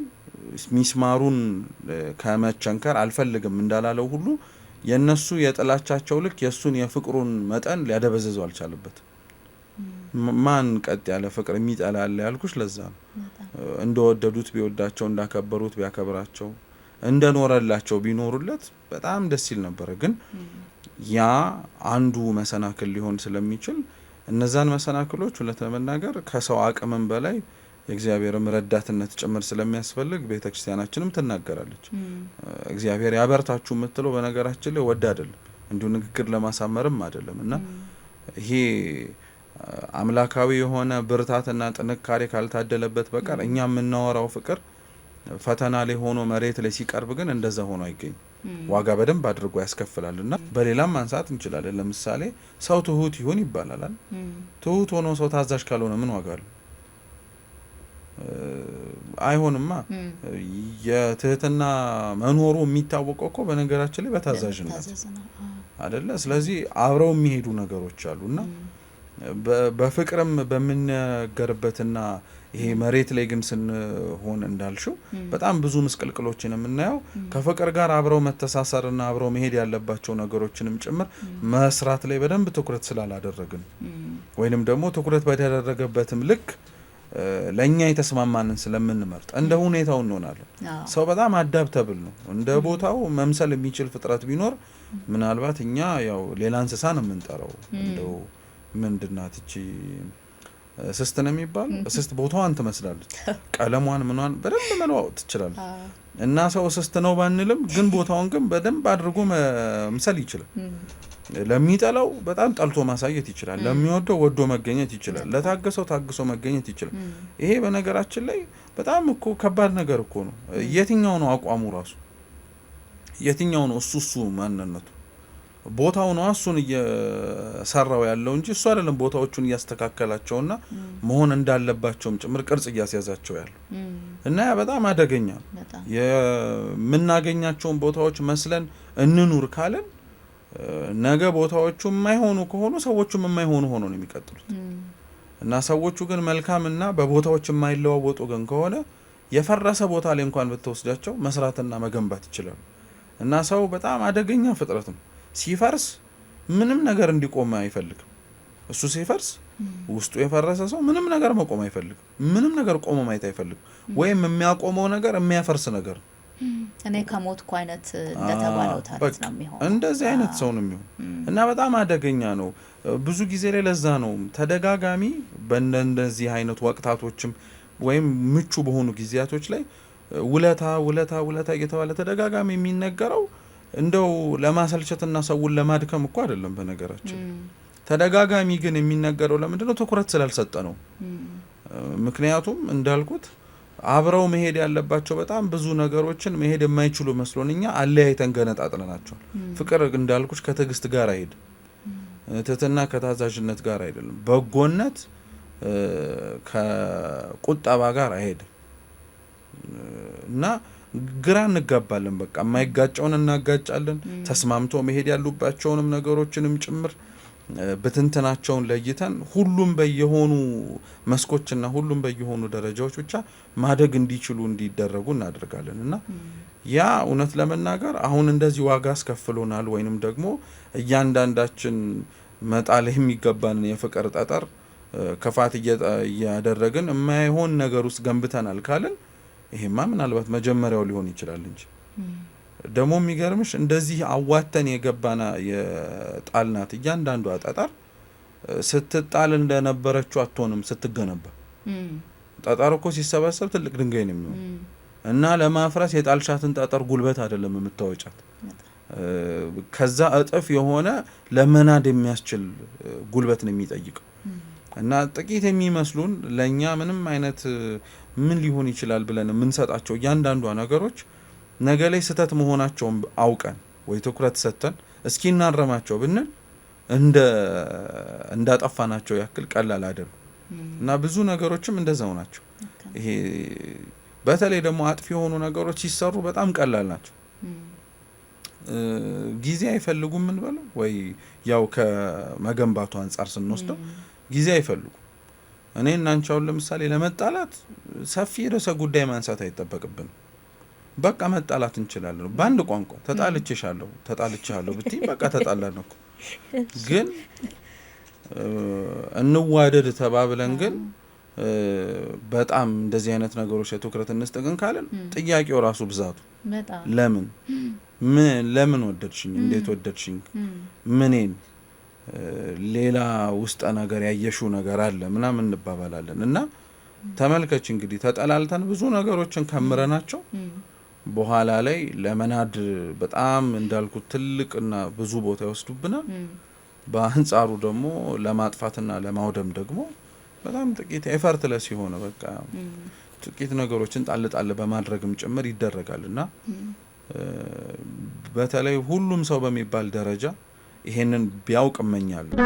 D: ሚስማሩን ከመቸንከር አልፈልግም እንዳላለው ሁሉ የነሱ የጥላቻቸው ልክ የሱን የፍቅሩን መጠን ሊያደበዘዘው አልቻለበት። ማን ቀጥ ያለ ፍቅር የሚጠላል ያልኩሽ ለዛ ነው። እንደወደዱት ቢወዳቸው እንዳከበሩት ቢያከብራቸው እንደኖረላቸው ቢኖሩለት በጣም ደስ ይል ነበር። ግን ያ አንዱ መሰናክል ሊሆን ስለሚችል እነዛን መሰናክሎች ለተመናገር ከሰው አቅምም በላይ የእግዚአብሔር ረዳትነት ጭምር ስለሚያስፈልግ ቤተክርስቲያናችንም ትናገራለች። እግዚአብሔር ያበርታችሁ የምትለው በነገራችን ላይ ወድ አይደለም እንዲሁ ንግግር ለማሳመርም አይደለም። እና ይሄ አምላካዊ የሆነ ብርታትና ጥንካሬ ካልታደለበት በቀር እኛ የምናወራው ፍቅር ፈተና ላይ ሆኖ መሬት ላይ ሲቀርብ ግን እንደዛ ሆኖ አይገኝ ዋጋ በደንብ አድርጎ ያስከፍላልና በሌላም ማንሳት እንችላለን። ለምሳሌ ሰው ትሁት ይሁን ይባላል። ትሁት ሆኖ ሰው ታዛዥ ካልሆነ ምን ዋጋ አለው? አይሆንማ። የትህትና መኖሩ የሚታወቀው እኮ በነገራችን ላይ በታዛዥነት አይደለ? ስለዚህ አብረው የሚሄዱ ነገሮች አሉና በፍቅርም በምንነገርበትና ይሄ መሬት ላይ ግን ስንሆን እንዳልሽው በጣም ብዙ ምስቅልቅሎችን የምናየው ከፍቅር ጋር አብረው መተሳሰርና አብረው መሄድ ያለባቸው ነገሮችንም ጭምር መስራት ላይ በደንብ ትኩረት ስላላደረግን ወይንም ደግሞ ትኩረት በተደረገበትም ልክ ለኛ የተስማማንን ስለምንመርጥ እንደ ሁኔታው እንሆናለን። ሰው በጣም አዳፕተብል ነው። እንደ ቦታው መምሰል የሚችል ፍጥረት ቢኖር ምናልባት እኛ ያው ሌላ እንስሳ ነው የምንጠራው። እንደው ምንድናት እቺ ስስት ነው የሚባል ስስት ቦታዋን ትመስላለች። ቀለሟን ምኗን በደንብ መለዋወጥ ትችላለች። እና ሰው ስስት ነው ባንልም ግን ቦታውን ግን በደንብ አድርጎ መምሰል ይችላል። ለሚጠላው በጣም ጠልቶ ማሳየት ይችላል። ለሚወደው ወዶ መገኘት ይችላል። ለታገሰው ታግሶ መገኘት ይችላል። ይሄ በነገራችን ላይ በጣም እኮ ከባድ ነገር እኮ ነው። የትኛው ነው አቋሙ ራሱ? የትኛው ነው እሱ ማንነቱ? ቦታው ነው እሱን እየሰራው ያለው እንጂ እሱ አይደለም ቦታዎቹን እያስተካከላቸውና መሆን እንዳለባቸውም ጭምር ቅርጽ እያስያዛቸው ያለው እና ያ በጣም አደገኛ ነው። የምናገኛቸውን ቦታዎች መስለን እንኑር ካለን ነገ ቦታዎቹ የማይሆኑ ከሆኑ ሰዎቹም የማይሆኑ ሆኖ ነው የሚቀጥሉት። እና ሰዎቹ ግን መልካምና በቦታዎች የማይለዋወጡ ግን ከሆነ የፈረሰ ቦታ ላይ እንኳን ብትወስዳቸው መስራትና መገንባት ይችላሉ። እና ሰው በጣም አደገኛ ፍጥረት ነው። ሲፈርስ ምንም ነገር እንዲቆም አይፈልግም። እሱ ሲፈርስ ውስጡ የፈረሰ ሰው ምንም ነገር መቆም አይፈልግም። ምንም ነገር ቆሞ ማየት አይፈልግም። ወይም የሚያቆመው ነገር የሚያፈርስ ነገር ነው።
C: እኔ ከሞትኩ አይነት እንደተባለው ታሪክ ነው የሚሆነው።
D: እንደዚህ አይነት ሰው ነው የሚሆነው እና በጣም አደገኛ ነው። ብዙ ጊዜ ላይ ለዛ ነው ተደጋጋሚ በእንደዚህ አይነት ወቅታቶችም ወይም ምቹ በሆኑ ጊዜያቶች ላይ ውለታ እየተባለ ተደጋጋሚ የሚነገረው እንደው ለማሰልቸትና ሰውን ለማድከም እኮ አይደለም። በነገራችን ተደጋጋሚ ግን የሚነገረው ለምንድነው? ትኩረት ስላልሰጠ ነው። ምክንያቱም እንዳልኩት አብረው መሄድ ያለባቸው በጣም ብዙ ነገሮችን መሄድ የማይችሉ መስሎን እኛ አለያይተን ገነጣጥለናቸዋል። ፍቅር እንዳልኩሽ ከትዕግስት ጋር አይሄድም። ትህትና ከታዛዥነት ጋር አይደለም። በጎነት ከቁጠባ ጋር አይሄድም። እና ግራ እንጋባለን። በቃ የማይጋጨውን እናጋጫለን። ተስማምቶ መሄድ ያሉባቸውንም ነገሮችንም ጭምር በትንተናቸውን ለይተን ሁሉም በየሆኑ መስኮችና ሁሉም በየሆኑ ደረጃዎች ብቻ ማደግ እንዲችሉ እንዲደረጉ እናደርጋለን። እና ያ እውነት ለመናገር አሁን እንደዚህ ዋጋ አስከፍሎናል ወይንም ደግሞ እያንዳንዳችን መጣል የሚገባንን የፍቅር ጠጠር ከፋት እያደረግን የማይሆን ነገር ውስጥ ገንብተናል ካልን ይሄማ ምናልባት መጀመሪያው ሊሆን ይችላል እንጂ ደግሞ የሚገርምሽ እንደዚህ አዋተን የገባና የጣልናት እያንዳንዷ ጠጠር ስትጣል እንደነበረችው አትሆንም ስትገነባ። ጠጠር እኮ ሲሰበሰብ ትልቅ ድንጋይ ነው የሚሆነው እና ለማፍረስ የጣልሻትን ጠጠር ጉልበት አይደለም የምታወጫት፣ ከዛ እጥፍ የሆነ ለመናድ የሚያስችል ጉልበት ነው የሚጠይቀው። እና ጥቂት የሚመስሉን ለኛ ምንም አይነት ምን ሊሆን ይችላል ብለን የምንሰጣቸው እያንዳንዷ ነገሮች ነገ ላይ ስህተት መሆናቸውን አውቀን ወይ ትኩረት ሰጥተን እስኪ እናረማቸው ብንል እንዳጠፋናቸው ያክል ቀላል አይደሉም። እና ብዙ ነገሮችም እንደዛው ናቸው። ይሄ በተለይ ደግሞ አጥፊ የሆኑ ነገሮች ሲሰሩ በጣም ቀላል ናቸው። ጊዜ አይፈልጉም ምን በለው ወይ ያው ከመገንባቱ አንጻር ስንወስደው ጊዜ አይፈልጉም። እኔ እናንቻውን ለምሳሌ ለመጣላት ሰፊ ርዕሰ ጉዳይ ማንሳት አይጠበቅብንም። በቃ መጣላት እንችላለን። በአንድ ቋንቋ ተጣልቼሻለሁ ብትይ በቃ ተጣላን እኮ። ግን እንዋደድ ተባብለን ግን በጣም እንደዚህ አይነት ነገሮች ትኩረት እንስጥ ግን ካለን ጥያቄው ራሱ ብዛቱ ለምን ወደድሽኝ? እንዴት ወደድሽኝ? ምኔን ሌላ ውስጠ ነገር ያየሽው ነገር አለ ምናምን እንባባላለን። እና ተመልከች እንግዲህ ተጠላልተን ብዙ ነገሮችን ከምረናቸው በኋላ ላይ ለመናድ በጣም እንዳልኩት ትልቅና ብዙ ቦታ ይወስዱብናል። በአንጻሩ ደግሞ ለማጥፋትና ለማውደም ደግሞ በጣም ጥቂት ኤፈርትለስ የሆነ በቃ ጥቂት ነገሮችን ጣል ጣል በማድረግም ጭምር ይደረጋልና በተለይ ሁሉም ሰው በሚባል ደረጃ ይሄንን ቢያውቅ እመኛለሁ።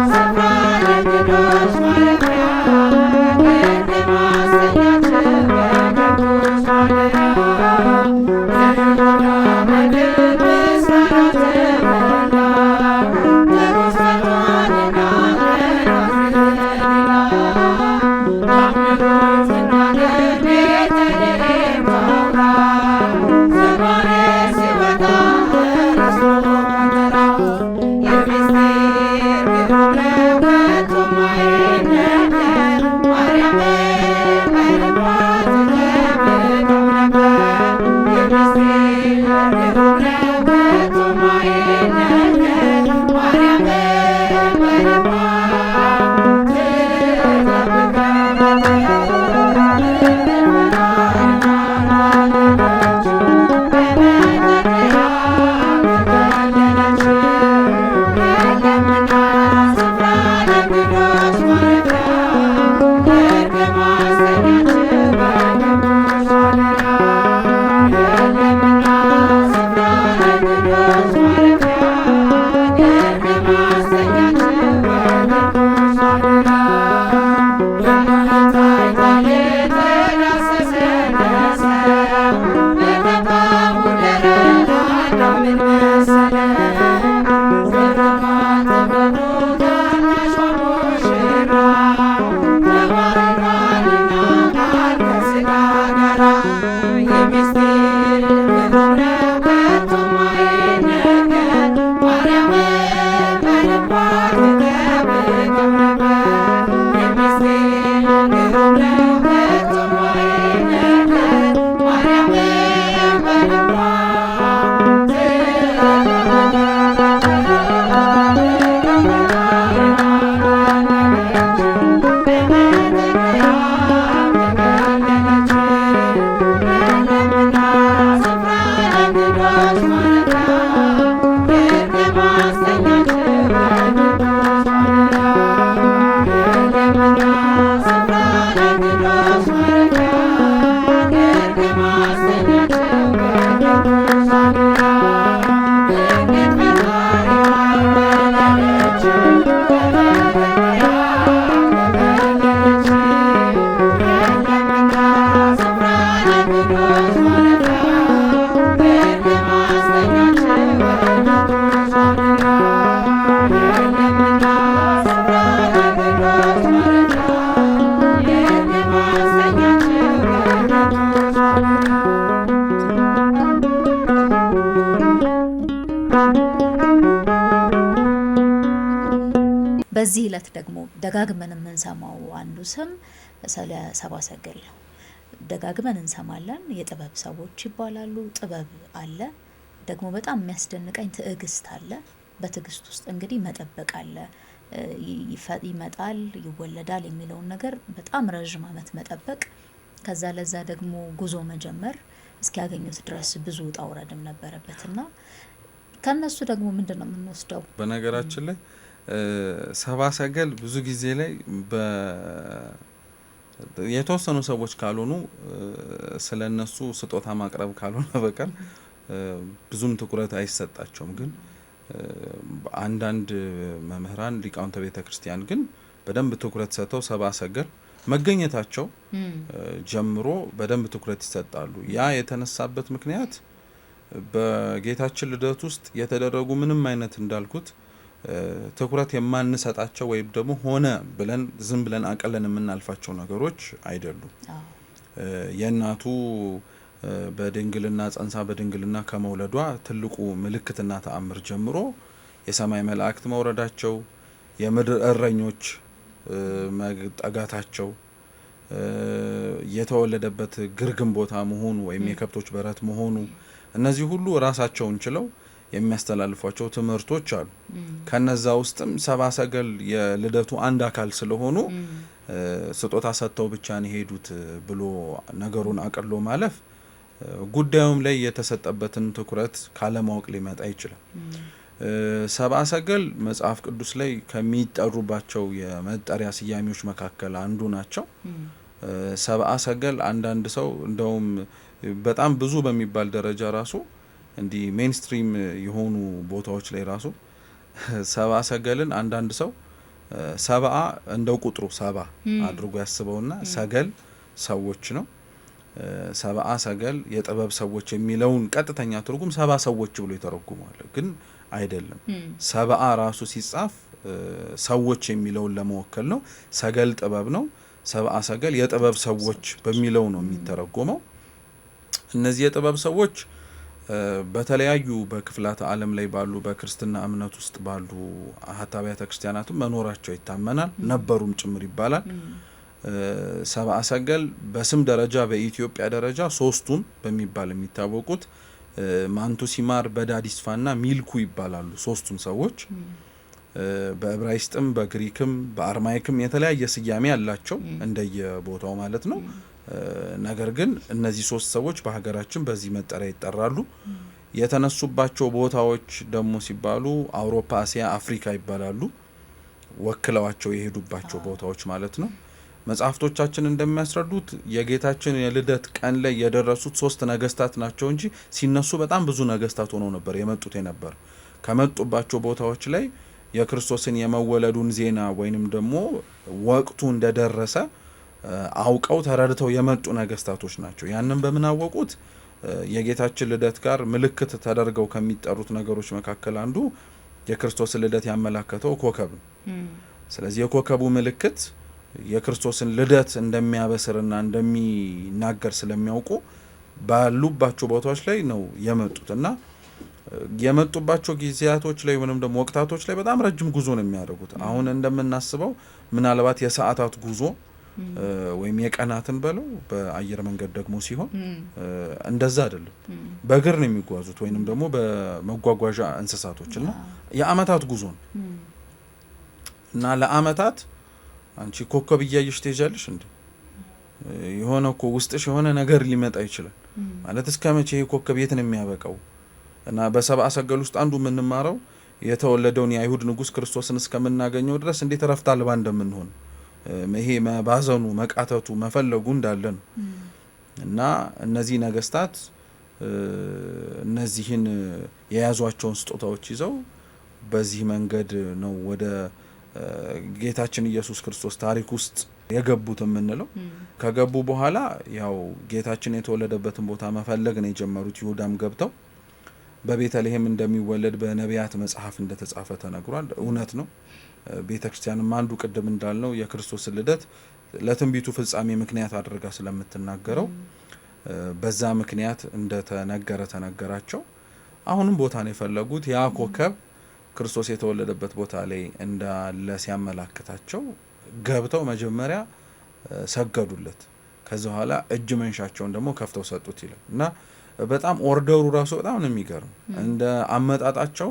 E: Safra
C: በዚህ ዕለት ደግሞ ደጋግመን የምንሰማው አንዱ ስም ስለ ሰብአ ሰገል ነው። ደጋግመን እንሰማለን። የጥበብ ሰዎች ይባላሉ። ጥበብ አለ። ደግሞ በጣም የሚያስደንቀኝ ትዕግስት አለ። በትዕግስት ውስጥ እንግዲህ መጠበቅ አለ። ይመጣል፣ ይወለዳል የሚለውን ነገር በጣም ረዥም ዓመት መጠበቅ፣ ከዛ ለዛ ደግሞ ጉዞ መጀመር እስኪያገኙት ድረስ ብዙ ውጣ ውረድም ነበረበትና ከነሱ ደግሞ ምንድነው የምንወስደው?
D: በነገራችን ላይ ሰብአ ሰገል ብዙ ጊዜ ላይ የተወሰኑ ሰዎች ካልሆኑ ስለነሱ ስጦታ ማቅረብ ካልሆነ በቀር ብዙም ትኩረት አይሰጣቸውም። ግን አንዳንድ መምህራን ሊቃውንተ ቤተ ክርስቲያን ግን በደንብ ትኩረት ሰጥተው ሰብአ ሰገል መገኘታቸው ጀምሮ በደንብ ትኩረት ይሰጣሉ። ያ የተነሳበት ምክንያት በጌታችን ልደት ውስጥ የተደረጉ ምንም አይነት እንዳልኩት ትኩረት የማንሰጣቸው ወይም ደግሞ ሆነ ብለን ዝም ብለን አቀለን የምናልፋቸው ነገሮች አይደሉም። የእናቱ በድንግልና ጸንሳ በድንግልና ከመውለዷ ትልቁ ምልክትና ተአምር ጀምሮ የሰማይ መላእክት መውረዳቸው፣ የምድር እረኞች መጠጋታቸው፣ የተወለደበት ግርግም ቦታ መሆኑ ወይም የከብቶች በረት መሆኑ፣ እነዚህ ሁሉ ራሳቸውን ችለው የሚያስተላልፏቸው ትምህርቶች አሉ። ከነዛ ውስጥም ሰብአ ሰገል የልደቱ አንድ አካል ስለሆኑ ስጦታ ሰጥተው ብቻ ነው ሄዱት ብሎ ነገሩን አቅሎ ማለፍ ጉዳዩም ላይ የተሰጠበትን ትኩረት ካለማወቅ ሊመጣ ይችላል። ሰብአ ሰገል መጽሐፍ ቅዱስ ላይ ከሚጠሩባቸው የመጠሪያ ስያሜዎች መካከል አንዱ ናቸው። ሰብአ ሰገል አንዳንድ ሰው እንደውም በጣም ብዙ በሚባል ደረጃ ራሱ እንዲህ ሜንስትሪም የሆኑ ቦታዎች ላይ ራሱ ሰብአ ሰገልን አንዳንድ ሰው ሰብአ እንደው ቁጥሩ ሰባ አድርጎ ያስበውና ሰገል ሰዎች ነው። ሰብአ ሰገል የጥበብ ሰዎች የሚለውን ቀጥተኛ ትርጉም ሰባ ሰዎች ብሎ ይተረጉማል። ግን አይደለም። ሰብአ ራሱ ሲጻፍ ሰዎች የሚለውን ለመወከል ነው። ሰገል ጥበብ ነው። ሰብአ ሰገል የጥበብ ሰዎች በሚለው ነው የሚተረጎመው። እነዚህ የጥበብ ሰዎች በተለያዩ በክፍላተ ዓለም ላይ ባሉ በክርስትና እምነት ውስጥ ባሉ አሃት አብያተ ክርስቲያናትም መኖራቸው ይታመናል፣ ነበሩም ጭምር ይባላል። ሰብአ ሰገል በስም ደረጃ በኢትዮጵያ ደረጃ ሶስቱን በሚባል የሚታወቁት ማንቱሲማር፣ በዳዲስፋና ሚልኩ ይባላሉ። ሶስቱም ሰዎች በዕብራይስጥም በግሪክም በአርማይክም የተለያየ ስያሜ ያላቸው እንደየቦታው ማለት ነው። ነገር ግን እነዚህ ሶስት ሰዎች በሀገራችን በዚህ መጠሪያ ይጠራሉ። የተነሱባቸው ቦታዎች ደግሞ ሲባሉ አውሮፓ፣ እስያ፣ አፍሪካ ይባላሉ። ወክለዋቸው የሄዱባቸው ቦታዎች ማለት ነው። መጽሐፍቶቻችን እንደሚያስረዱት የጌታችን የልደት ቀን ላይ የደረሱት ሶስት ነገስታት ናቸው እንጂ ሲነሱ በጣም ብዙ ነገስታት ሆነው ነበር የመጡት የነበር። ከመጡባቸው ቦታዎች ላይ የክርስቶስን የመወለዱን ዜና ወይንም ደግሞ ወቅቱ እንደደረሰ አውቀው ተረድተው የመጡ ነገስታቶች ናቸው። ያንን በምን አወቁት? የጌታችን ልደት ጋር ምልክት ተደርገው ከሚጠሩት ነገሮች መካከል አንዱ የክርስቶስ ልደት ያመላከተው ኮከብ ነው። ስለዚህ የኮከቡ ምልክት የክርስቶስን ልደት እንደሚያበስርና እንደሚናገር ስለሚያውቁ ባሉባቸው ቦታዎች ላይ ነው የመጡትና የመጡባቸው ጊዜያቶች ላይ ወይንም ደግሞ ወቅታቶች ላይ በጣም ረጅም ጉዞ ነው የሚያደርጉት። አሁን እንደምናስበው ምናልባት የሰዓታት ጉዞ ወይም የቀናትን በለው በአየር መንገድ ደግሞ ሲሆን እንደዛ አይደለም። በእግር ነው የሚጓዙት ወይንም ደግሞ በመጓጓዣ እንስሳቶችና የአመታት ጉዞ ነው እና ለአመታት አንቺ ኮከብ እያየሽ ትሄጃለሽ እንዴ? የሆነ እኮ ውስጥሽ የሆነ ነገር ሊመጣ ይችላል ማለት እስከመቼ ይሄ ኮከብ የት ነው የሚያበቃው? እና በሰብአ ሰገል ውስጥ አንዱ የምንማረው የተወለደውን የአይሁድ ንጉስ ክርስቶስን እስከምናገኘው ድረስ እንዴት ረፍት አልባ እንደምንሆን ይሄ መባዘኑ መቃተቱ መፈለጉ እንዳለ ነው። እና እነዚህ ነገስታት እነዚህን የያዟቸውን ስጦታዎች ይዘው በዚህ መንገድ ነው ወደ ጌታችን ኢየሱስ ክርስቶስ ታሪክ ውስጥ የገቡት የምንለው። ከገቡ በኋላ ያው ጌታችን የተወለደበትን ቦታ መፈለግ ነው የጀመሩት። ይሁዳም ገብተው በቤተልሔም እንደሚወለድ በነቢያት መጽሐፍ እንደተጻፈ ተነግሯል። እውነት ነው። ቤተክርስቲያንም አንዱ ቅድም እንዳልነው የክርስቶስ ልደት ለትንቢቱ ፍጻሜ ምክንያት አድርጋ ስለምትናገረው በዛ ምክንያት እንደተነገረ ተነገራቸው። አሁንም ቦታ ነው የፈለጉት። ያ ኮከብ ክርስቶስ የተወለደበት ቦታ ላይ እንዳለ ሲያመላክታቸው ገብተው መጀመሪያ ሰገዱለት። ከዛ በኋላ እጅ መንሻቸውን ደግሞ ከፍተው ሰጡት ይላል እና በጣም ኦርደሩ ራሱ በጣም ነው የሚገርም። እንደ አመጣጣቸው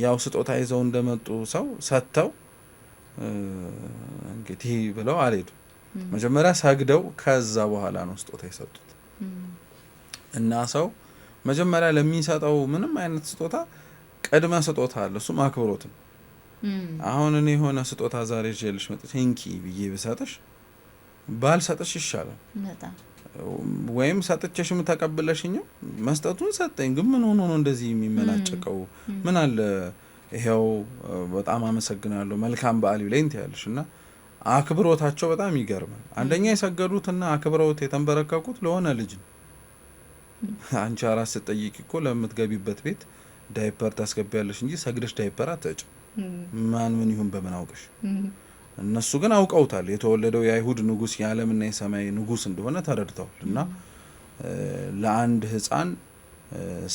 D: ያው ስጦታ ይዘው እንደመጡ ሰው ሰጥተው እንግዲህ ብለው አልሄዱ። መጀመሪያ ሰግደው ከዛ በኋላ ነው ስጦታ የሰጡት እና ሰው መጀመሪያ ለሚሰጠው ምንም አይነት ስጦታ ቀድመ ስጦታ አለ፣ እሱም አክብሮት ነው። አሁን እኔ የሆነ ስጦታ ዛሬ ይዤልሽ መጥቼ እንኪ ብዬ ብሰጥሽ ባልሰጥሽ ይሻላል። ወይም ሰጥቼሽም ተቀብለሽኝም መስጠቱን ሰጠኝ ግን ምን ሆኖ ነው እንደዚህ የሚመናጨቀው? ምን አለ ይሄው በጣም አመሰግናለሁ መልካም በዓል ይለኝ ትያለሽ። እና አክብሮታቸው በጣም ይገርማል። አንደኛ የሰገዱትና አክብረውት የተንበረከኩት ለሆነ ልጅ ነው። አንቺ አራስ ስትጠይቂ እኮ ለምትገቢበት ቤት ዳይፐር ታስገቢያለሽ እንጂ ሰግደሽ ዳይፐር አትጠጪም። ማን ምን ይሁን በምን አውቀሽ? እነሱ ግን አውቀውታል። የተወለደው የአይሁድ ንጉስ የዓለምና የሰማይ ንጉስ እንደሆነ ተረድተዋል። እና ለአንድ ሕፃን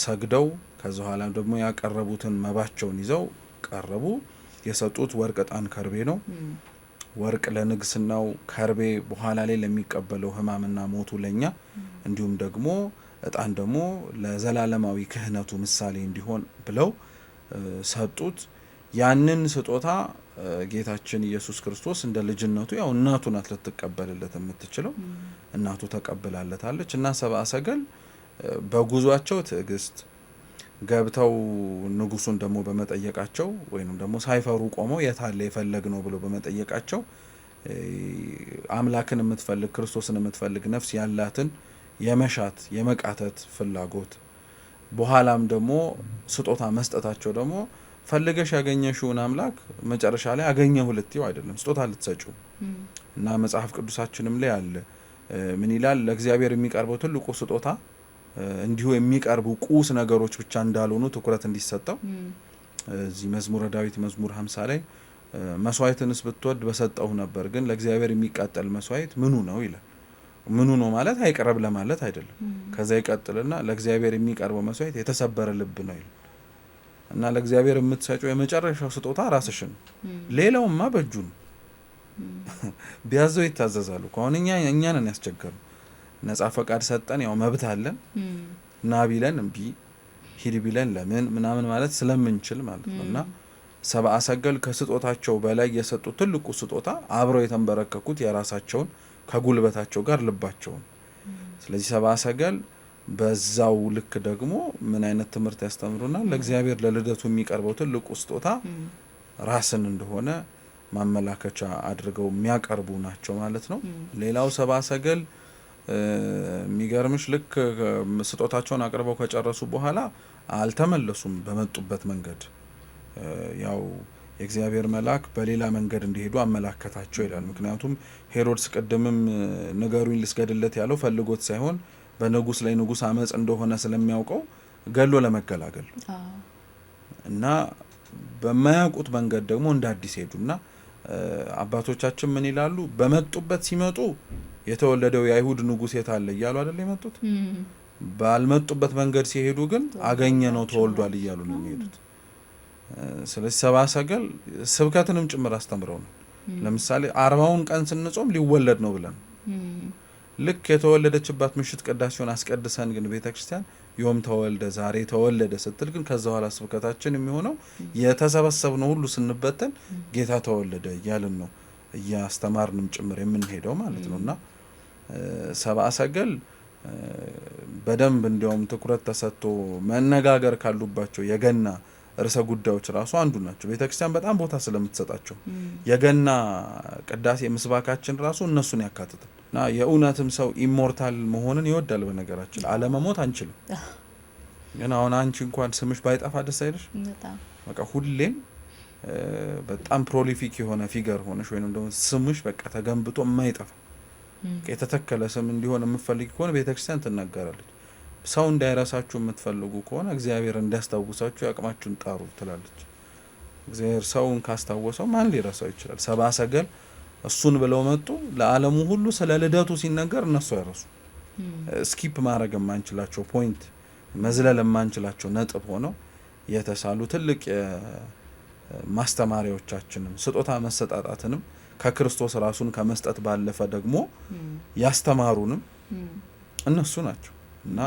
D: ሰግደው ከዛ በኋላ ደግሞ ያቀረቡትን መባቸውን ይዘው ቀረቡ። የሰጡት ወርቅ፣ ዕጣን፣ ከርቤ ነው። ወርቅ ለንግስናው፣ ከርቤ በኋላ ላይ ለሚቀበለው ሕማምና ሞቱ ለኛ፣ እንዲሁም ደግሞ ዕጣን ደግሞ ለዘላለማዊ ክህነቱ ምሳሌ እንዲሆን ብለው ሰጡት። ያንን ስጦታ ጌታችን ኢየሱስ ክርስቶስ እንደ ልጅነቱ ያው እናቱ ናት ልትቀበልለት የምትችለው፣ እናቱ ተቀብላለታለች። እና ሰብአ ሰገል በጉዟቸው ትዕግስት ገብተው ንጉሱን ደግሞ በመጠየቃቸው ወይንም ደግሞ ሳይፈሩ ቆመው የታለ የፈለግ ነው ብሎ በመጠየቃቸው አምላክን የምትፈልግ ክርስቶስን የምትፈልግ ነፍስ ያላትን የመሻት የመቃተት ፍላጎት በኋላም ደግሞ ስጦታ መስጠታቸው ደግሞ ፈልገሽ ያገኘሽውን አምላክ መጨረሻ ላይ አገኘሁ ልትይው አይደለም ስጦታ ልትሰጪው። እና መጽሐፍ ቅዱሳችንም ላይ አለ ምን ይላል? ለእግዚአብሔር የሚቀርበው ትልቁ ስጦታ እንዲሁ የሚቀርቡ ቁስ ነገሮች ብቻ እንዳልሆኑ ትኩረት እንዲሰጠው እዚህ መዝሙረ ዳዊት መዝሙር 50 ላይ መስዋዕትንስ ብትወድ በሰጠው ነበር፣ ግን ለእግዚአብሔር የሚቃጠል መስዋዕት ምኑ ነው ይላል። ምኑ ነው ማለት አይቀርብ ለማለት አይደለም። ከዛ ይቀጥልና ለእግዚአብሔር የሚቀርበው መስዋዕት የተሰበረ ልብ ነው ይላል። እና ለእግዚአብሔር የምትሰጪው የመጨረሻው ስጦታ ራስሽን፣ ሌላውማ በእጁ ነው። ቢያዘው ይታዘዛሉ። አሁን እኛ ነን ያስቸገረው። ነጻ ፈቃድ ሰጠን፣ ያው መብት አለን። ና ቢለን እምቢ፣ ሂድ ቢለን ለምን ምናምን ማለት ስለምንችል ማለት ነው። እና ሰብአ ሰገል ከስጦታቸው በላይ የሰጡት ትልቁ ስጦታ አብረው የተንበረከኩት የራሳቸውን ከጉልበታቸው ጋር ልባቸውን። ስለዚህ ሰብአ ሰገል በዛው ልክ ደግሞ ምን አይነት ትምህርት ያስተምሩናል? ለእግዚአብሔር ለልደቱ የሚቀርበው ትልቁ ስጦታ ራስን እንደሆነ ማመላከቻ አድርገው የሚያቀርቡ ናቸው ማለት ነው። ሌላው ሰብአ ሰገል የሚገርምሽ ልክ ስጦታቸውን አቅርበው ከጨረሱ በኋላ አልተመለሱም በመጡበት መንገድ። ያው የእግዚአብሔር መልአክ በሌላ መንገድ እንዲሄዱ አመላከታቸው ይላል። ምክንያቱም ሄሮድስ ቅድምም ንገሩኝ ልስገድለት ያለው ፈልጎት ሳይሆን በንጉስ ላይ ንጉስ አመጽ እንደሆነ ስለሚያውቀው ገሎ ለመገላገል እና በማያውቁት መንገድ ደግሞ እንደ አዲስ ሄዱና አባቶቻችን ምን ይላሉ? በመጡበት ሲመጡ የተወለደው የአይሁድ ንጉሥ የት አለ እያሉ አይደል የመጡት። ባልመጡበት መንገድ ሲሄዱ ግን አገኘ ነው ተወልዷል እያሉ ነው የሚሄዱት። ስለዚህ ሰብአ ሰገል ስብከትንም ጭምር አስተምረው ነው። ለምሳሌ 40ውን ቀን ስንጾም ሊወለድ ነው ብለን ልክ የተወለደችባት ምሽት ቅዳሴውን አስቀድሰን ግን ቤተክርስቲያን ዮም ተወልደ ዛሬ ተወለደ ስትል ግን ከዛ በኋላ ስብከታችን የሚሆነው የተሰበሰብነው ሁሉ ስንበተን ጌታ ተወለደ እያልን ነው እያስተማርንም ጭምር የምንሄደው ማለት ነውና ሰብአ ሰገል በደንብ እንዲያውም ትኩረት ተሰጥቶ መነጋገር ካሉባቸው የገና ርዕሰ ጉዳዮች ራሱ አንዱ ናቸው። ቤተክርስቲያን በጣም ቦታ ስለምትሰጣቸው የገና ቅዳሴ ምስባካችን ራሱ እነሱን ያካትታል እና የእውነትም ሰው ኢሞርታል መሆንን ይወዳል። በነገራችን አለመሞት አንችልም። ግን አሁን አንቺ እንኳን ስምሽ ባይጠፋ ደስ አይልሽ? በቃ ሁሌም በጣም ፕሮሊፊክ የሆነ ፊገር ሆነሽ ወይንም ደግሞ ስምሽ በቃ ተገንብቶ የማይጠፋ የተተከለ ስም እንዲሆን የምትፈልጊ ከሆነ ቤተክርስቲያን ትናገራለች። ሰው እንዳይረሳችሁ የምትፈልጉ ከሆነ እግዚአብሔር እንዲያስታውሳችሁ ያቅማችሁን ጣሩ ትላለች። እግዚአብሔር ሰውን ካስታወሰው ማን ሊረሳው ይችላል? ሰብአ ሰገል እሱን ብለው መጡ። ለዓለሙ ሁሉ ስለ ልደቱ ሲነገር እነሱ አይረሱ። ስኪፕ ማድረግ የማንችላቸው ፖይንት፣ መዝለል የማንችላቸው ነጥብ ሆነው የተሳሉ ትልቅ ማስተማሪያዎቻችንም ስጦታ መሰጣጣትንም ከክርስቶስ ራሱን ከመስጠት ባለፈ ደግሞ ያስተማሩንም እነሱ ናቸው እና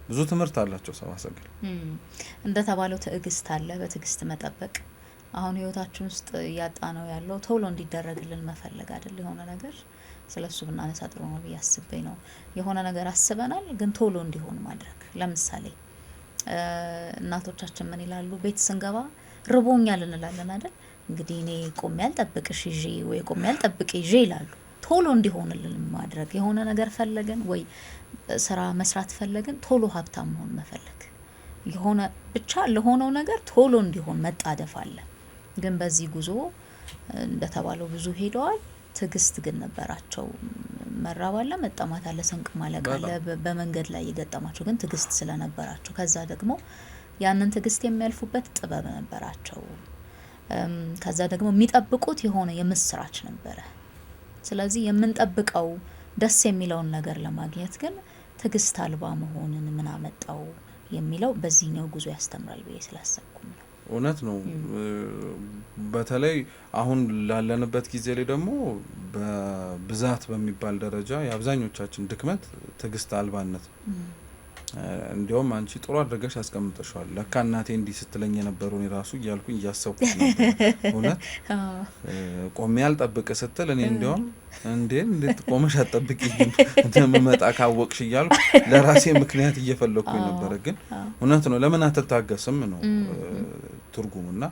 D: ብዙ ትምህርት አላቸው ሰብአ ሰገል።
C: እንደተባለው ትዕግስት አለ፣ በትዕግስት መጠበቅ። አሁን ህይወታችን ውስጥ እያጣ ነው ያለው ቶሎ እንዲደረግልን መፈለግ አይደል? የሆነ ነገር ስለሱ ብናነሳ ጥሩ ነው ብዬ አስበኝ ነው። የሆነ ነገር አስበናል ግን ቶሎ እንዲሆን ማድረግ። ለምሳሌ እናቶቻችን ምን ይላሉ? ቤት ስንገባ ርቦኛል እንላለን አይደል? እንግዲህ እኔ ቆሜ አልጠብቅሽ ይዤ ወይ ቆሜ አልጠብቅ ይዤ ይላሉ። ቶሎ እንዲሆንልን ማድረግ። የሆነ ነገር ፈለግን ወይ ስራ መስራት ፈለግን ቶሎ ሀብታም መሆን መፈለግ። የሆነ ብቻ ለሆነው ነገር ቶሎ እንዲሆን መጣደፍ አለ። ግን በዚህ ጉዞ እንደተባለው ብዙ ሄደዋል። ትዕግስት ግን ነበራቸው። መራብ አለ፣ መጠማት አለ፣ ስንቅ ማለቅ አለ በመንገድ ላይ የገጠማቸው ግን ትዕግስት ስለነበራቸው ከዛ ደግሞ ያንን ትዕግስት የሚያልፉበት ጥበብ ነበራቸው። ከዛ ደግሞ የሚጠብቁት የሆነ የምስራች ነበረ። ስለዚህ የምንጠብቀው ደስ የሚለውን ነገር ለማግኘት ግን ትዕግስት አልባ መሆንን ምን አመጣው የሚለው በዚህኛው ጉዞ ያስተምራል ብዬ ስላሰብኩም ነው።
D: እውነት ነው። በተለይ አሁን ላለንበት ጊዜ ላይ ደግሞ በብዛት በሚባል ደረጃ የአብዛኞቻችን ድክመት ትዕግስት አልባነት። እንዲያውም አንቺ ጥሩ አድርገሽ አስቀምጠሻል። ለካ እናቴ እንዲህ ስትለኝ የነበረውን ራሱ እያልኩኝ እያሰብኩት ነበር። እውነት ቆሜ አልጠብቅ ስትል እኔ እንዲያውም እንዴት ቆመሽ አትጠብቂኝ እንደምመጣ ካወቅሽ እያልኩ ለራሴ ምክንያት እየፈለኩኝ ነበረ። ግን እውነት ነው። ለምን አትታገስም ነው ትርጉሙና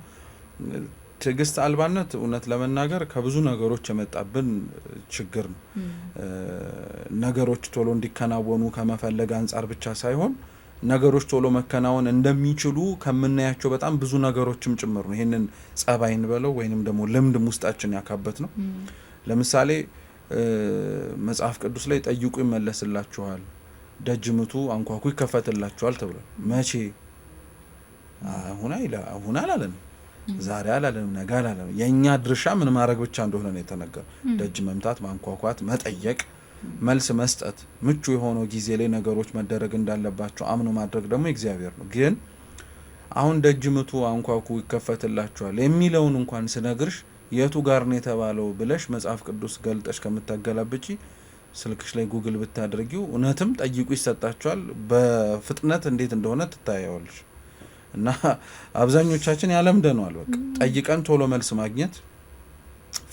D: ትዕግስት አልባነት እውነት ለመናገር ከብዙ ነገሮች የመጣብን ችግር ነው። ነገሮች ቶሎ እንዲከናወኑ ከመፈለግ አንጻር ብቻ ሳይሆን ነገሮች ቶሎ መከናወን እንደሚችሉ ከምናያቸው በጣም ብዙ ነገሮችም ጭምር ነው። ይሄንን ጸባይን በለው ወይንም ደግሞ ልምድም ውስጣችን ያካበት ነው። ለምሳሌ መጽሐፍ ቅዱስ ላይ ጠይቁ ይመለስላችኋል፣ ደጅ ምቱ አንኳኩ ይከፈትላችኋል ተብሏል። መቼ? አሁን አላለም፣ ዛሬ አላለም፣ ነገ አላለም። የኛ ድርሻ ምን ማድረግ ብቻ እንደሆነ ነው የተነገረው። ደጅ መምታት፣ ማንኳኳት፣ መጠየቅ፣ መልስ መስጠት፣ ምቹ የሆነው ጊዜ ላይ ነገሮች መደረግ እንዳለባቸው አምኖ ማድረግ ደግሞ እግዚአብሔር ነው። ግን አሁን ደጅ ምቱ አንኳኩ ይከፈትላችኋል የሚለውን እንኳን ስነግርሽ የቱ ጋር ነው የተባለው ብለሽ መጽሐፍ ቅዱስ ገልጠሽ ከምታገላብጪ ስልክሽ ላይ ጉግል ብታደርጊው እውነትም ጠይቁ ይሰጣችኋል በፍጥነት እንዴት እንደሆነ ትታያለሽ። እና አብዛኞቻችን ያለምደነዋል። በቃ ጠይቀን ቶሎ መልስ ማግኘት፣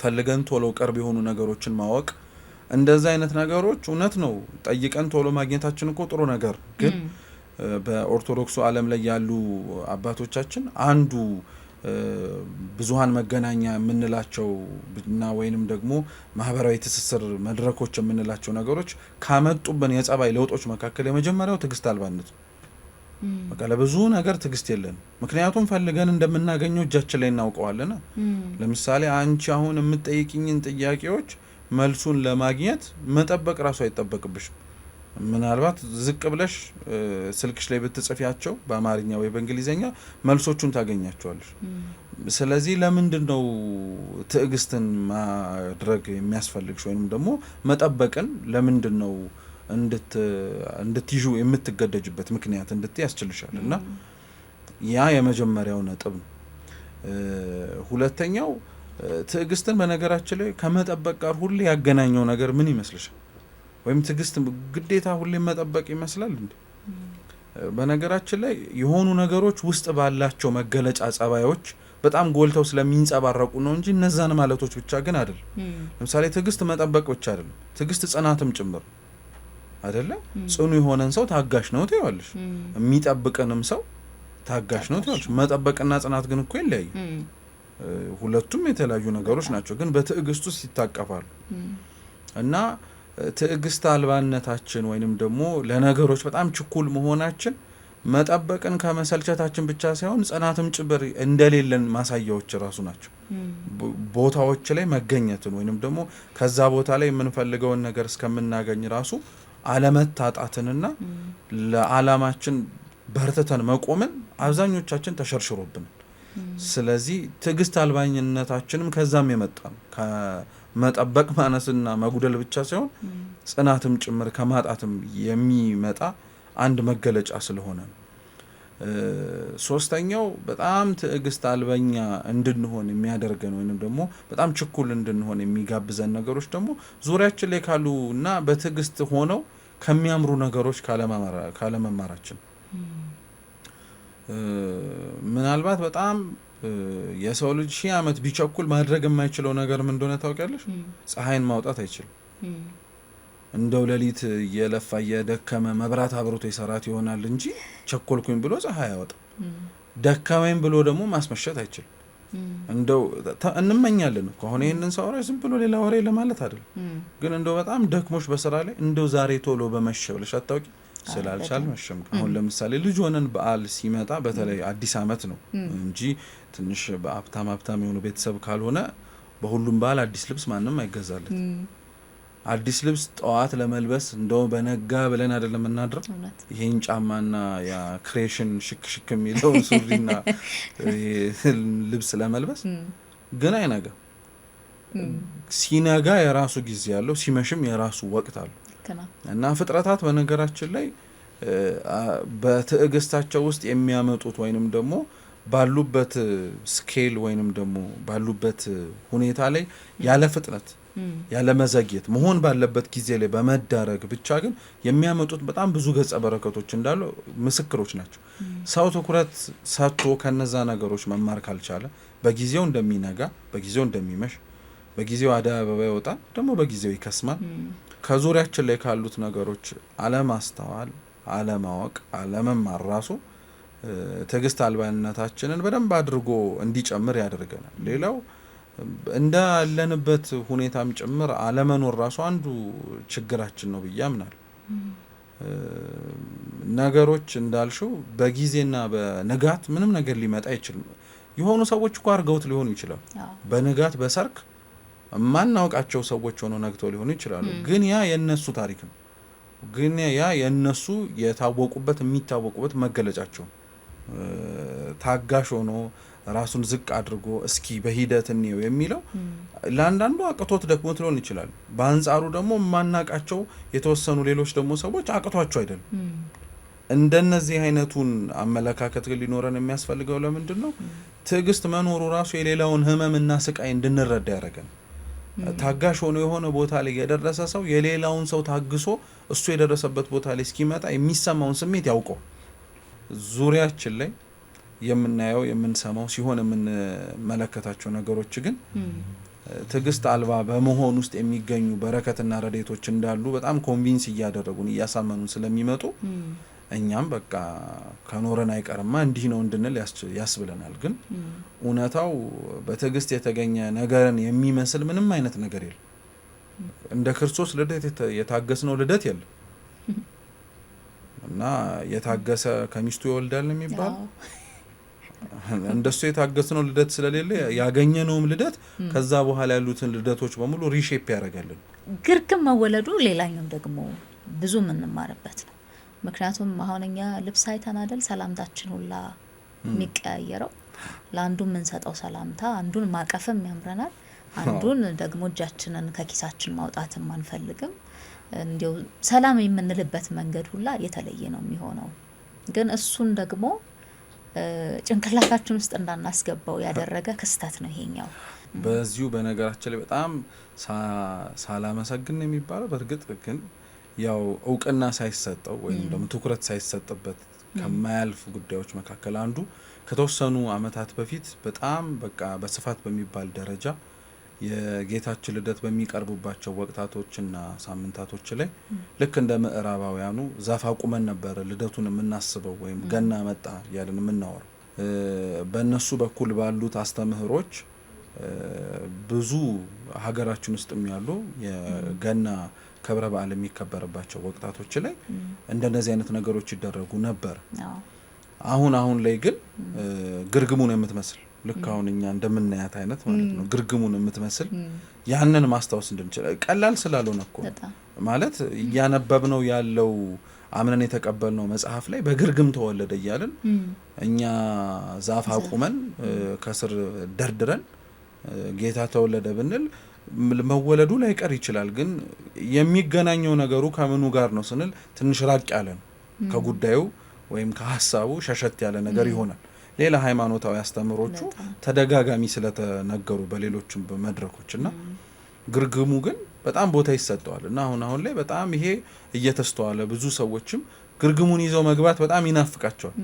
D: ፈልገን ቶሎ ቅርብ የሆኑ ነገሮችን ማወቅ፣ እንደዛ አይነት ነገሮች እውነት ነው። ጠይቀን ቶሎ ማግኘታችን እኮ ጥሩ ነገር። ግን በኦርቶዶክሱ ዓለም ላይ ያሉ አባቶቻችን አንዱ ብዙሃን መገናኛ የምንላቸው እና ወይንም ደግሞ ማህበራዊ ትስስር መድረኮች የምንላቸው ነገሮች ካመጡብን የጸባይ ለውጦች መካከል የመጀመሪያው ትዕግስት አልባነት ነው። በቃ ለብዙ ነገር ትዕግስት የለን። ምክንያቱም ፈልገን እንደምናገኘው እጃችን ላይ እናውቀዋለን። ለምሳሌ አንቺ አሁን የምትጠይቂኝን ጥያቄዎች መልሱን ለማግኘት መጠበቅ ራሱ አይጠበቅብሽም። ምናልባት ዝቅ ብለሽ ስልክሽ ላይ ብትጽፊያቸው በአማርኛ ወይ በእንግሊዘኛ መልሶቹን ታገኛቸዋለሽ። ስለዚህ ለምንድነው ትዕግስትን ማድረግ የሚያስፈልግሽ ወይንም ደግሞ መጠበቅን ለምንድነው እንድትይዙ የምትገደጅበት ምክንያት እንድትይ ያስችልሻል። እና ያ የመጀመሪያው ነጥብ ነው። ሁለተኛው ትዕግስትን በነገራችን ላይ ከመጠበቅ ጋር ሁሌ ያገናኘው ነገር ምን ይመስልሻል? ወይም ትዕግስት ግዴታ ሁሌ መጠበቅ ይመስላል እንዴ? በነገራችን ላይ የሆኑ ነገሮች ውስጥ ባላቸው መገለጫ ጸባዮች በጣም ጎልተው ስለሚንጸባረቁ ነው እንጂ እነዛን ማለቶች ብቻ ግን አይደለም። ለምሳሌ ትዕግስት መጠበቅ ብቻ አይደለም፣ ትዕግስት ጽናትም ጭምር አይደለም። ጽኑ የሆነን ሰው ታጋሽ ነው ትይዋለሽ፣ የሚጠብቅንም ሰው ታጋሽ ነው ትይዋለሽ። መጠበቅና ጽናት ግን እኮ ይለያዩ፣ ሁለቱም የተለያዩ ነገሮች ናቸው፣ ግን በትዕግስት ውስጥ ይታቀፋሉ። እና ትዕግስት አልባነታችን ወይንም ደግሞ ለነገሮች በጣም ችኩል መሆናችን መጠበቅን ከመሰልቸታችን ብቻ ሳይሆን ጽናትም ጭምር እንደሌለን ማሳያዎች ራሱ ናቸው። ቦታዎች ላይ መገኘትን ወይንም ደግሞ ከዛ ቦታ ላይ የምንፈልገውን ነገር እስከምናገኝ ራሱ አለመታጣትንና ለዓላማችን በርትተን መቆምን አብዛኞቻችን ተሸርሽሮብን። ስለዚህ ትዕግስት አልባኝነታችንም ከዛም የመጣ ነው። ከመጠበቅ ማነስና መጉደል ብቻ ሳይሆን ጽናትም ጭምር ከማጣትም የሚመጣ አንድ መገለጫ ስለሆነ ነው። ሶስተኛው በጣም ትዕግስት አልበኛ እንድንሆን የሚያደርገን ወይንም ደግሞ በጣም ችኩል እንድንሆን የሚጋብዘን ነገሮች ደግሞ ዙሪያችን ላይ ካሉ እና በትዕግስት ሆነው ከሚያምሩ ነገሮች ካለመማራችን። ምናልባት በጣም የሰው ልጅ 1000 ዓመት ቢቸኩል ማድረግ የማይችለው ነገር ምን እንደሆነ ታውቂያለሽ? ፀሐይን ማውጣት አይችልም። እንደው ሌሊት እየለፋ እየደከመ መብራት አብሮቶ ይሰራት ይሆናል እንጂ ቸኮልኩኝ ብሎ ፀሐይ ያወጣል። ደከመኝ ብሎ ደግሞ ማስመሸት አይችልም። እንደው እንመኛለን እኮ አሁን ይሄንን ሰው ዝም ብሎ ሌላ ወሬ ለማለት አይደለም፣ ግን እንደው በጣም ደክሞሽ በስራ ላይ እንደው ዛሬ ቶሎ በመሸ ብለሽ አታውቂ ስላልቻል መሸም። አሁን ለምሳሌ ልጅ ሆነን በዓል ሲመጣ በተለይ አዲስ ዓመት ነው እንጂ ትንሽ በሀብታም የሆኑ ቤተሰብ ካልሆነ በሁሉም በዓል አዲስ ልብስ ማንም አይገዛለት። አዲስ ልብስ ጠዋት ለመልበስ እንደው በነጋ ብለን አይደለም እናድረው። ይሄን ጫማና ያ ክሬሽን ሽክ የሚለው ሱሪና ልብስ ለመልበስ ግን አይነጋ። ሲነጋ የራሱ ጊዜ ያለው፣ ሲመሽም የራሱ ወቅት አለው። እና ፍጥረታት በነገራችን ላይ በትዕግስታቸው ውስጥ የሚያመጡት ወይንም ደግሞ ባሉበት ስኬል ወይንም ደግሞ ባሉበት ሁኔታ ላይ ያለ ፍጥነት ያለ መዘግየት መሆን ባለበት ጊዜ ላይ በመዳረግ ብቻ ግን የሚያመጡት በጣም ብዙ ገጸ በረከቶች እንዳሉ ምስክሮች ናቸው። ሰው ትኩረት ሰጥቶ ከነዛ ነገሮች መማር ካልቻለ በጊዜው እንደሚነጋ፣ በጊዜው እንደሚመሽ፣ በጊዜው አደይ አበባ ይወጣል፣ ደግሞ በጊዜው ይከስማል። ከዙሪያችን ላይ ካሉት ነገሮች አለማስተዋል፣ አለማወቅ፣ አለመማር ራሱ ትዕግስት አልባነታችንን በደንብ አድርጎ እንዲጨምር ያደርገናል። ሌላው እንዳለንበት ሁኔታም ጭምር አለመኖር ራሱ አንዱ ችግራችን ነው ብዬ አምናለሁ። ነገሮች እንዳልሽው በጊዜና በንጋት ምንም ነገር ሊመጣ አይችልም። የሆኑ ሰዎች እኮ አርገውት ሊሆኑ ይችላሉ። በንጋት በሰርክ ማናውቃቸው ሰዎች ሆነው ነግተው ሊሆኑ ይችላሉ። ግን ያ የነሱ ታሪክ ነው። ግን ያ የነሱ የታወቁበት የሚታወቁበት መገለጫቸው ታጋሽ ሆኖ ራሱን ዝቅ አድርጎ እስኪ በሂደት እንየው የሚለው ለአንዳንዱ አቅቶት ደክሞት ሊሆን ይችላል። በአንጻሩ ደግሞ ማናቃቸው የተወሰኑ ሌሎች ደግሞ ሰዎች አቅቷቸው አይደለም። እንደነዚህ አይነቱን አመለካከት ግን ሊኖረን የሚያስፈልገው ለምንድን ነው? ትዕግስት መኖሩ ራሱ የሌላውን ህመምና ስቃይ እንድንረዳ ያደርገን። ታጋሽ ሆኖ የሆነ ቦታ ላይ የደረሰ ሰው የሌላውን ሰው ታግሶ እሱ የደረሰበት ቦታ ላይ እስኪመጣ የሚሰማውን ስሜት ያውቀው። ዙሪያችን ላይ የምናየው የምንሰማው ሲሆን የምንመለከታቸው ነገሮች ግን ትዕግስት አልባ በመሆን ውስጥ የሚገኙ በረከትና ረድኤቶች እንዳሉ በጣም ኮንቪንስ እያደረጉን እያሳመኑን ስለሚመጡ እኛም በቃ ከኖረን አይቀርማ እንዲህ ነው እንድንል ያስብለናል። ግን እውነታው በትዕግስት የተገኘ ነገርን የሚመስል ምንም አይነት ነገር የለም። እንደ ክርስቶስ ልደት የታገስነው ልደት የለም እና የታገሰ ከሚስቱ ይወልዳል የሚባል እንደሱ የታገስነው ልደት ስለሌለ ያገኘነውም ልደት ከዛ በኋላ ያሉትን ልደቶች በሙሉ ሪሼፕ ያደርጋልን።
C: ግርግም መወለዱ ሌላኛው ደግሞ ብዙ የምንማርበት ነው። ምክንያቱም አሁንኛ ልብስ አይተን አይደል ሰላምታችን ሁላ የሚቀያየረው። ለአንዱ የምንሰጠው ሰላምታ አንዱን ማቀፍም ያምረናል፣ አንዱን ደግሞ እጃችንን ከኪሳችን ማውጣትም አንፈልግም። እንዲው ሰላም የምንልበት መንገድ ሁላ የተለየ ነው የሚሆነው። ግን እሱን ደግሞ ጭንቅላታችን ውስጥ እንዳናስገባው ያደረገ ክስተት ነው ይሄኛው።
D: በዚሁ በነገራችን ላይ በጣም ሳላመሰግን የሚባለው በእርግጥ ግን ያው እውቅና ሳይሰጠው ወይም ደግሞ ትኩረት ሳይሰጥበት ከማያልፍ ጉዳዮች መካከል አንዱ ከተወሰኑ አመታት በፊት በጣም በቃ በስፋት በሚባል ደረጃ የጌታችን ልደት በሚቀርቡባቸው ወቅታቶችና ሳምንታቶች ላይ ልክ እንደ ምዕራባውያኑ ዛፍ አቁመን ነበር ልደቱን የምናስበው ወይም ገና መጣ ያለን የምናወራው። በእነሱ በኩል ባሉት አስተምህሮች ብዙ ሀገራችን ውስጥ ያሉ የገና ክብረ በዓል የሚከበርባቸው ወቅታቶች ላይ እንደነዚህ አይነት ነገሮች ይደረጉ ነበር። አሁን ላይ ግን ግርግሙን የምትመስል ልክ አሁን እኛ እንደምናያት አይነት ማለት ነው ግርግሙን የምትመስል ያንን ማስታወስ እንድንችል ቀላል ስላልሆነ እኮ ማለት እያነበብነው ያለው አምነን የተቀበልነው መጽሐፍ ላይ በግርግም ተወለደ እያልን እኛ ዛፍ አቁመን ከስር ደርድረን ጌታ ተወለደ ብንል መወለዱ ላይ ቀር ይችላል። ግን የሚገናኘው ነገሩ ከምኑ ጋር ነው ስንል ትንሽ ራቅ ያለ ነው ከጉዳዩ ወይም ከሐሳቡ ሸሸት ያለ ነገር ይሆናል። ሌላ ሃይማኖታዊ አስተምሮቹ ተደጋጋሚ ስለተነገሩ በሌሎችም በመድረኮችና ግርግሙ ግን በጣም ቦታ ይሰጠዋል እና አሁን ላይ በጣም ይሄ እየተስተዋለ ብዙ ሰዎችም ግርግሙን ይዘው መግባት በጣም ይናፍቃቸዋል።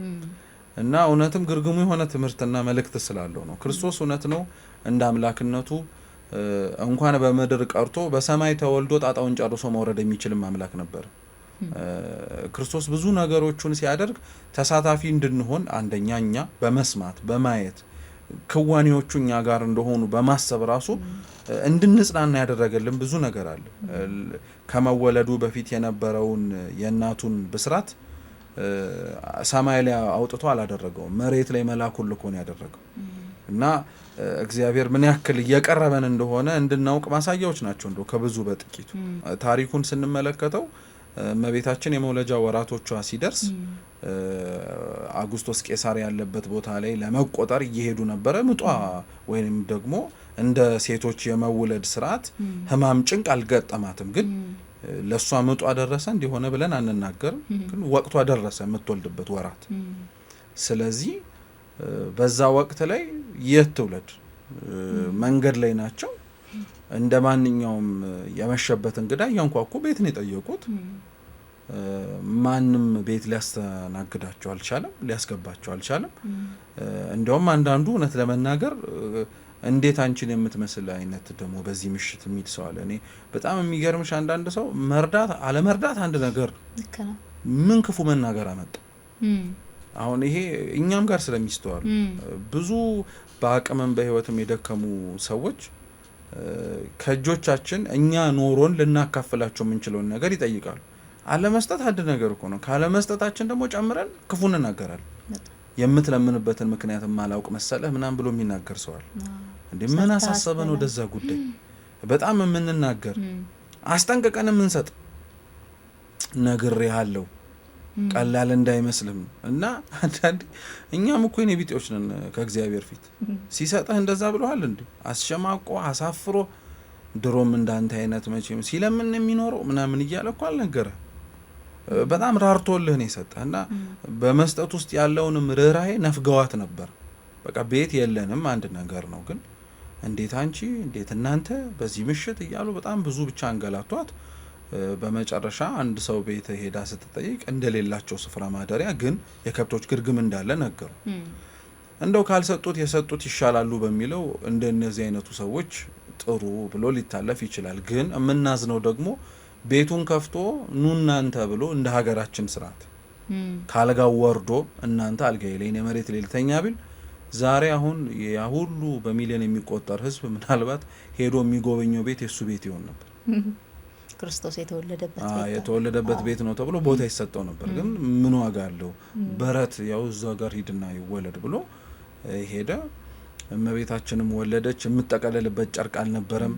D: እና እውነትም ግርግሙ የሆነ ትምህርትና መልእክት ስላለው ነው። ክርስቶስ እውነት ነው እንደ አምላክነቱ እንኳን በምድር ቀርቶ በሰማይ ተወልዶ ጣጣውን ጨርሶ መውረድ የሚችልም አምላክ ነበር። ክርስቶስ ብዙ ነገሮችን ሲያደርግ ተሳታፊ እንድንሆን አንደኛ እኛ በመስማት በማየት ክዋኔዎቹ እኛ ጋር እንደሆኑ በማሰብ ራሱ እንድንጽናና ያደረገልን ብዙ ነገር አለ። ከመወለዱ በፊት የነበረውን የእናቱን ብስራት ሰማይ ላይ አውጥቶ አላደረገውም፣ መሬት ላይ መላኩን ልኮ ነው ያደረገው እና እግዚአብሔር ምን ያክል እየቀረበን እንደሆነ እንድናውቅ ማሳያዎች ናቸው። እንደው ከብዙ በጥቂቱ ታሪኩን ስንመለከተው እመቤታችን የመውለጃ ወራቶቿ ሲደርስ አጉስቶስ ቄሳር ያለበት ቦታ ላይ ለመቆጠር እየሄዱ ነበረ። ምጧ ወይንም ደግሞ እንደ ሴቶች የመውለድ ስርዓት ህማም ጭንቅ አልገጠማትም። ግን ለሷ ምጧ ደረሰ እንዲሆነ ብለን አንናገርም። ግን ወቅቷ ደረሰ የምትወልድበት ወራት። ስለዚህ በዛ ወቅት ላይ የት ትውለድ መንገድ ላይ ናቸው። እንደ ማንኛውም የመሸበት እንግዳ ያንኳኩ ቤት ነው የጠየቁት። ማንም ቤት ሊያስተናግዳቸው አልቻለም፣ ሊያስገባቸው አልቻለም። እንዲያውም አንዳንዱ እውነት ለመናገር እንዴት አንቺን የምትመስል አይነት ደግሞ በዚህ ምሽት የሚል ሰው አለ። እኔ በጣም የሚገርምሽ አንዳንድ ሰው መርዳት አለመርዳት አንድ ነገር ምን ክፉ መናገር አመጣ። አሁን ይሄ እኛም ጋር ስለሚስተዋል ብዙ በአቅምም በህይወትም የደከሙ ሰዎች ከእጆቻችን እኛ ኖሮን ልናካፍላቸው የምንችለውን ነገር ይጠይቃሉ። አለመስጠት አንድ ነገር እኮ ነው። ካለመስጠታችን ደግሞ ጨምረን ክፉ እንናገራለን። የምትለምንበትን ምክንያት ማላውቅ መሰለህ ምናምን ብሎ የሚናገር ሰዋል። እንዴ ምን አሳሰበን ወደዛ ጉዳይ? በጣም የምንናገር አስጠንቅቀን የምንሰጥ ነግሬሃለሁ ቀላል እንዳይመስልም እና አንዳንዴ እኛም እኮ የኔ ቢጤዎች ነን ከእግዚአብሔር ፊት። ሲሰጥህ እንደዛ ብለዋል እንዴ አስሸማቆ አሳፍሮ ድሮም እንዳንተ አይነት መቼም ሲለምን የሚኖረው ምናምን እያለ እኮ አልነገረህ። በጣም ራርቶልህ ነው የሰጠህ እና በመስጠት ውስጥ ያለውንም ርህራሄ ነፍገዋት ነበር። በቃ ቤት የለንም አንድ ነገር ነው፣ ግን እንዴት አንቺ እንዴት እናንተ በዚህ ምሽት እያሉ በጣም ብዙ ብቻ አንገላቷት። በመጨረሻ አንድ ሰው ቤት ሄዳ ስትጠይቅ እንደሌላቸው ስፍራ ማደሪያ ግን የከብቶች ግርግም እንዳለ ነገሩ። እንደው ካልሰጡት የሰጡት ይሻላሉ በሚለው እንደነዚህ አይነቱ ሰዎች ጥሩ ብሎ ሊታለፍ ይችላል። ግን የምናዝነው ደግሞ ቤቱን ከፍቶ ኑ እናንተ ብሎ እንደ ሀገራችን ስርዓት ካልጋው ወርዶ እናንተ አልጋዬ ላይ የመሬት ሌልተኛ ቢል ዛሬ አሁን ያ ሁሉ በሚሊዮን የሚቆጠር ህዝብ ምናልባት ሄዶ የሚጎበኘው ቤት የሱ ቤት ይሆን ነበር።
C: ክርስቶስ የተወለደበት
D: ቤት ነው ተብሎ ቦታ ይሰጠው ነበር። ግን ምን ዋጋ አለው? በረት ያው እዛ ጋር ሂድና ይወለድ ብሎ ሄደ። እመቤታችንም ወለደች። የምትጠቀለልበት ጨርቅ አልነበረም።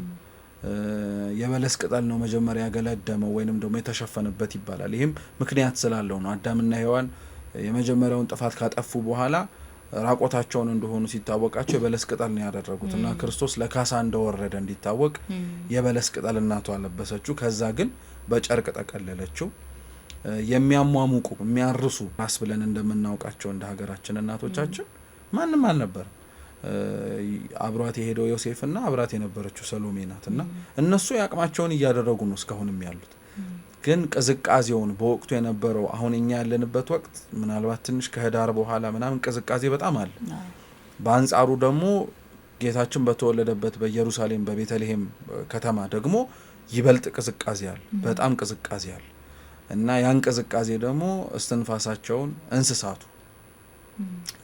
D: የበለስ ቅጠል ነው መጀመሪያ ያገለደመው ወይንም ደግሞ የተሸፈነበት ይባላል። ይህም ምክንያት ስላለው ነው። አዳምና ሔዋን የመጀመሪያውን ጥፋት ካጠፉ በኋላ ራቆታቸውን እንደሆኑ ሲታወቃቸው የበለስ ቅጠል ነው ያደረጉት እና ክርስቶስ ለካሳ እንደወረደ እንዲታወቅ የበለስ ቅጠል እናቷ አለበሰችው። ከዛ ግን በጨርቅ ጠቀለለችው። የሚያሟሙቁ የሚያርሱ ራስ ብለን እንደምናውቃቸው እንደ ሀገራችን እናቶቻችን ማንም አልነበር። አብሯት የሄደው ዮሴፍና አብራት የነበረችው ሰሎሜ ናትና እነሱ ያቅማቸውን እያደረጉ ነው እስካሁንም ያሉት። ግን ቅዝቃዜውን በወቅቱ የነበረው አሁን እኛ ያለንበት ወቅት ምናልባት ትንሽ ከህዳር በኋላ ምናምን ቅዝቃዜ በጣም አለ። በአንጻሩ ደግሞ ጌታችን በተወለደበት በኢየሩሳሌም በቤተልሔም ከተማ ደግሞ ይበልጥ ቅዝቃዜ አለ፣ በጣም ቅዝቃዜ አለ እና ያን ቅዝቃዜ ደግሞ እስትንፋሳቸውን እንስሳቱ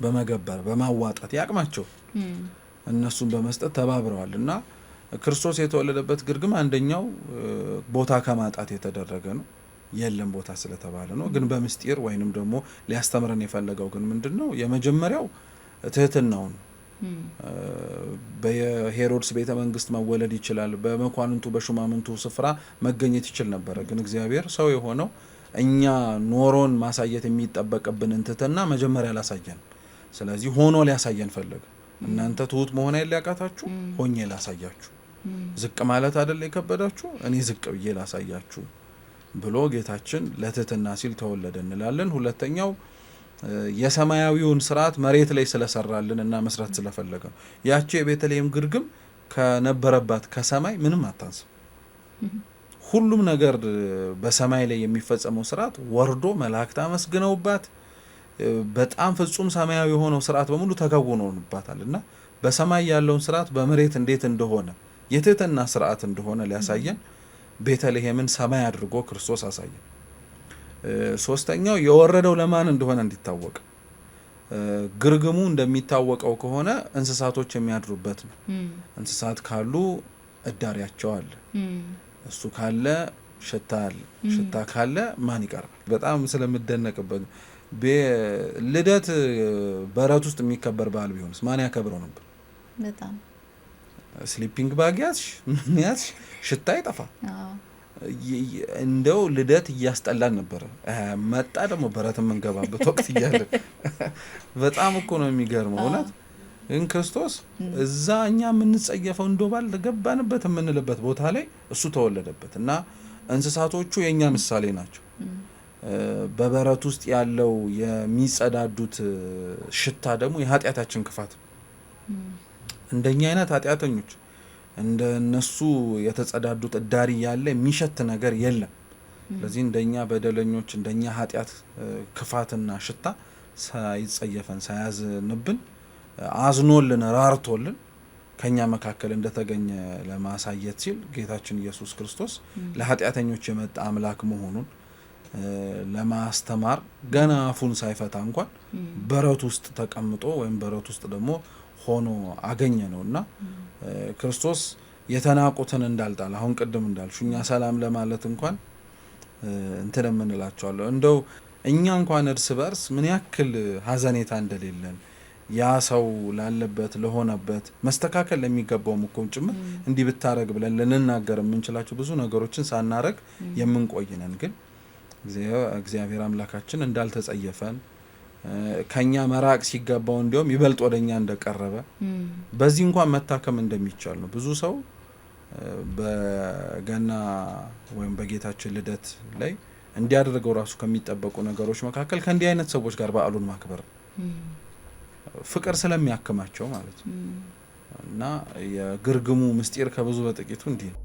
D: በመገበር በማዋጣት ያቅማቸው እነሱን በመስጠት ተባብረዋል እና ክርስቶስ የተወለደበት ግርግም አንደኛው ቦታ ከማጣት የተደረገ ነው። የለም ቦታ ስለተባለ ነው። ግን በምስጢር ወይንም ደግሞ ሊያስተምረን የፈለገው ግን ምንድነው? የመጀመሪያው ትህትናው ነው። በሄሮድስ ቤተ መንግስት መወለድ ይችላል፣ በመኳንንቱ በሹማምንቱ ስፍራ መገኘት ይችል ነበር። ግን እግዚአብሔር ሰው የሆነው እኛ ኖሮን ማሳየት የሚጠበቅብን ትህትና መጀመሪያ ላሳየን። ስለዚህ ሆኖ ሊያሳየን ፈለገ። እናንተ ትሁት መሆን ያላቃታችሁ ሆኜ ላሳያችሁ፣ ዝቅ ማለት አይደል የከበዳችሁ እኔ ዝቅ ብዬ ላሳያችሁ ብሎ ጌታችን ለትህትና ሲል ተወለደ እንላለን። ሁለተኛው የሰማያዊውን ስርዓት መሬት ላይ ስለሰራልን እና መስራት ስለፈለገ ነው። ያቺ የቤተልሔም ግርግም ከነበረባት ከሰማይ ምንም አታንስም። ሁሉም ነገር በሰማይ ላይ የሚፈጸመው ስርዓት ወርዶ መላእክት አመስግነውባት በጣም ፍጹም ሰማያዊ የሆነው ስርዓት በሙሉ ተከውኖባታል እና በሰማይ ያለውን ስርዓት በመሬት እንዴት እንደሆነ የትህትና ስርዓት እንደሆነ ሊያሳየን ቤተልሔምን ሰማይ አድርጎ ክርስቶስ አሳየን። ሶስተኛው የወረደው ለማን እንደሆነ እንዲታወቅ ግርግሙ እንደሚታወቀው ከሆነ እንስሳቶች የሚያድሩበት ነው። እንስሳት ካሉ እዳሪያቸው አለ፣ እሱ ካለ ሽታ አለ፣ ሽታ ካለ ማን ይቀርባል? በጣም ስለምደነቅበት ልደት በረት ውስጥ የሚከበር በዓል ቢሆንስ ማን ያከብረው ነበር?
C: በጣም
D: ስሊፒንግ ባግ ያዝሽ ምን ያዝሽ ሽታ ይጠፋል። እንደው ልደት እያስጠላን ነበር። መጣ ደግሞ በረት የምንገባበት ወቅት እያለ በጣም እኮ ነው የሚገርመው እውነት። ግን ክርስቶስ እዛ እኛ የምንጸየፈው እንደው ባልገባንበት የምንልበት ቦታ ላይ እሱ ተወለደበት እና እንስሳቶቹ የእኛ ምሳሌ ናቸው። በበረት ውስጥ ያለው የሚጸዳዱት ሽታ ደግሞ የኃጢአታችን ክፋት። እንደኛ አይነት ኃጢአተኞች እንደነሱ የተጸዳዱት እዳሪ ያለ የሚሸት ነገር የለም። ስለዚህ እንደኛ በደለኞች እንደኛ ኃጢአት ክፋትና ሽታ ሳይጸየፈን ሳያዝንብን አዝኖልን ራርቶልን ከኛ መካከል እንደተገኘ ለማሳየት ሲል ጌታችን ኢየሱስ ክርስቶስ ለኃጢአተኞች የመጣ አምላክ መሆኑን ለማስተማር ገና አፉን ሳይፈታ እንኳን በረት ውስጥ ተቀምጦ ወይም በረት ውስጥ ደግሞ ሆኖ አገኘ ነውና ክርስቶስ የተናቁትን እንዳልጣል አሁን ቅድም እንዳልሽኛ ሰላም ለማለት እንኳን እንትን የምንላቸዋለሁ እንደው እኛ እንኳን እርስ በርስ ምን ያክል ሀዘኔታ እንደሌለን ያ ሰው ላለበት ለሆነበት መስተካከል ለሚገባው ሙኮም ጭምር እንዲህ ብታረግ ብለን ልንናገር የምንችላቸው ብዙ ነገሮችን ሳናረግ የምንቆይነን ግን እግዚአብሔር አምላካችን እንዳልተጸየፈን ከኛ መራቅ ሲገባው እንዲያውም ይበልጥ ወደኛ እንደቀረበ በዚህ እንኳን መታከም እንደሚቻል ነው። ብዙ ሰው በገና ወይም በጌታችን ልደት ላይ እንዲያደርገው ራሱ ከሚጠበቁ ነገሮች መካከል ከእንዲህ አይነት ሰዎች ጋር በዓሉን ማክበር ፍቅር ስለሚያክማቸው ማለት ነው። እና የግርግሙ ምስጢር ከብዙ በጥቂቱ እንዲህ ነው።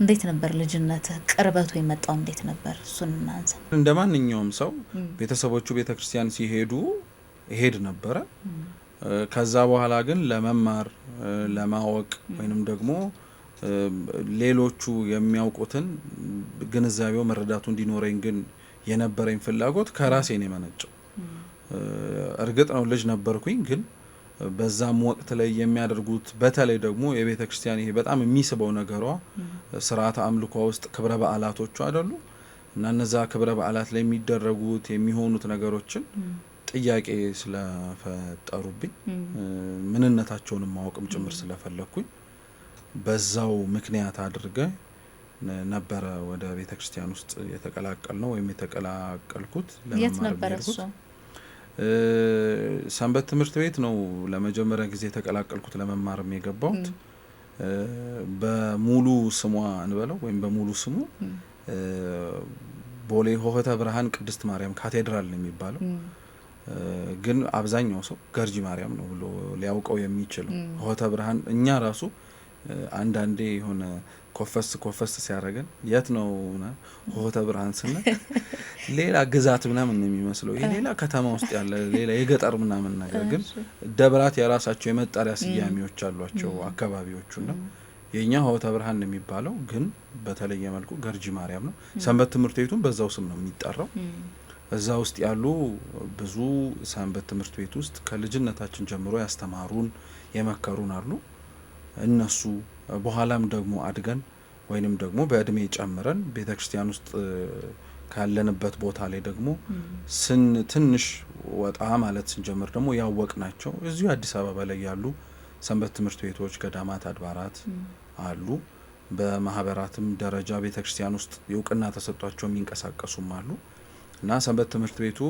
C: እንዴት ነበር ልጅነት ቅርበቱ የመጣው እንዴት ነበር እሱን እናንሳ
D: እንደማንኛውም ሰው ቤተሰቦቹ ቤተክርስቲያን ሲሄዱ ይሄድ ነበር ከዛ በኋላ ግን ለመማር ለማወቅ ወይንም ደግሞ ሌሎቹ የሚያውቁትን ግንዛቤው መረዳቱ እንዲኖረኝ ግን የነበረኝ ፍላጎት ከራሴ ነው የመነጨው እርግጥ ነው ልጅ ነበርኩኝ ግን በዛም ወቅት ላይ የሚያደርጉት በተለይ ደግሞ የቤተክርስቲያን ይሄ በጣም የሚስበው ነገሯ ስርዓተ አምልኮ ውስጥ ክብረ በዓላቶቹ አይደሉ እና እነዛ ክብረ በዓላት ላይ የሚደረጉት የሚሆኑት ነገሮችን ጥያቄ ስለፈጠሩብኝ ምንነታቸውን ማወቅም ጭምር ስለፈለኩኝ በዛው ምክንያት አድርገ ነበረ ወደ ቤተክርስቲያን ውስጥ የተቀላቀልነው ወይም የተቀላቀልኩት
C: የት ነበር እሱ
D: ሰንበት ትምህርት ቤት ነው ለመጀመሪያ ጊዜ የተቀላቀልኩት ለመማርም የገባሁት በሙሉ ስሟ እንበለው ወይም በሙሉ ስሙ ቦሌ ሆህተ ብርሃን ቅድስት ማርያም ካቴድራል ነው የሚባለው ግን አብዛኛው ሰው ገርጂ ማርያም ነው ብሎ ሊያውቀው የሚችለው ሆህተ ብርሃን እኛ ራሱ አንዳንዴ የሆነ ኮፈስ ሲያረጋን የት ነው ሆህተ ብርሃን ስንል ሌላ ግዛት ምናምን ነው የሚመስለው ሌላ ከተማ ውስጥ ያለ ሌላ የገጠር ምናምን ነገር ግን ደብራት የራሳቸው የመጣሪያ ስያሜዎች አሏቸው አካባቢዎቹና የኛ ሆህተ ብርሃን ነው የሚባለው ግን በተለየ መልኩ ገርጂ ማርያም ነው ሰንበት ትምህርት ቤቱን በዛው ስም ነው የሚጠራው እዛ ውስጥ ያሉ ብዙ ሰንበት ትምህርት ቤት ውስጥ ከልጅነታችን ጀምሮ ያስተማሩን የመከሩን አሉ እነሱ በኋላም ደግሞ አድገን ወይንም ደግሞ በእድሜ ጨምረን ቤተክርስቲያን ውስጥ ካለንበት ቦታ ላይ ደግሞ ትንሽ ወጣ ማለት ስንጀምር ደግሞ ያወቅናቸው እዚሁ አዲስ አበባ ላይ ያሉ ሰንበት ትምህርት ቤቶች ገዳማት አድባራት አሉ በማህበራትም ደረጃ ቤተክርስቲያን ውስጥ የውቅና ተሰጥቷቸው የሚንቀሳቀሱም አሉ እና ሰንበት ትምህርት ቤቱ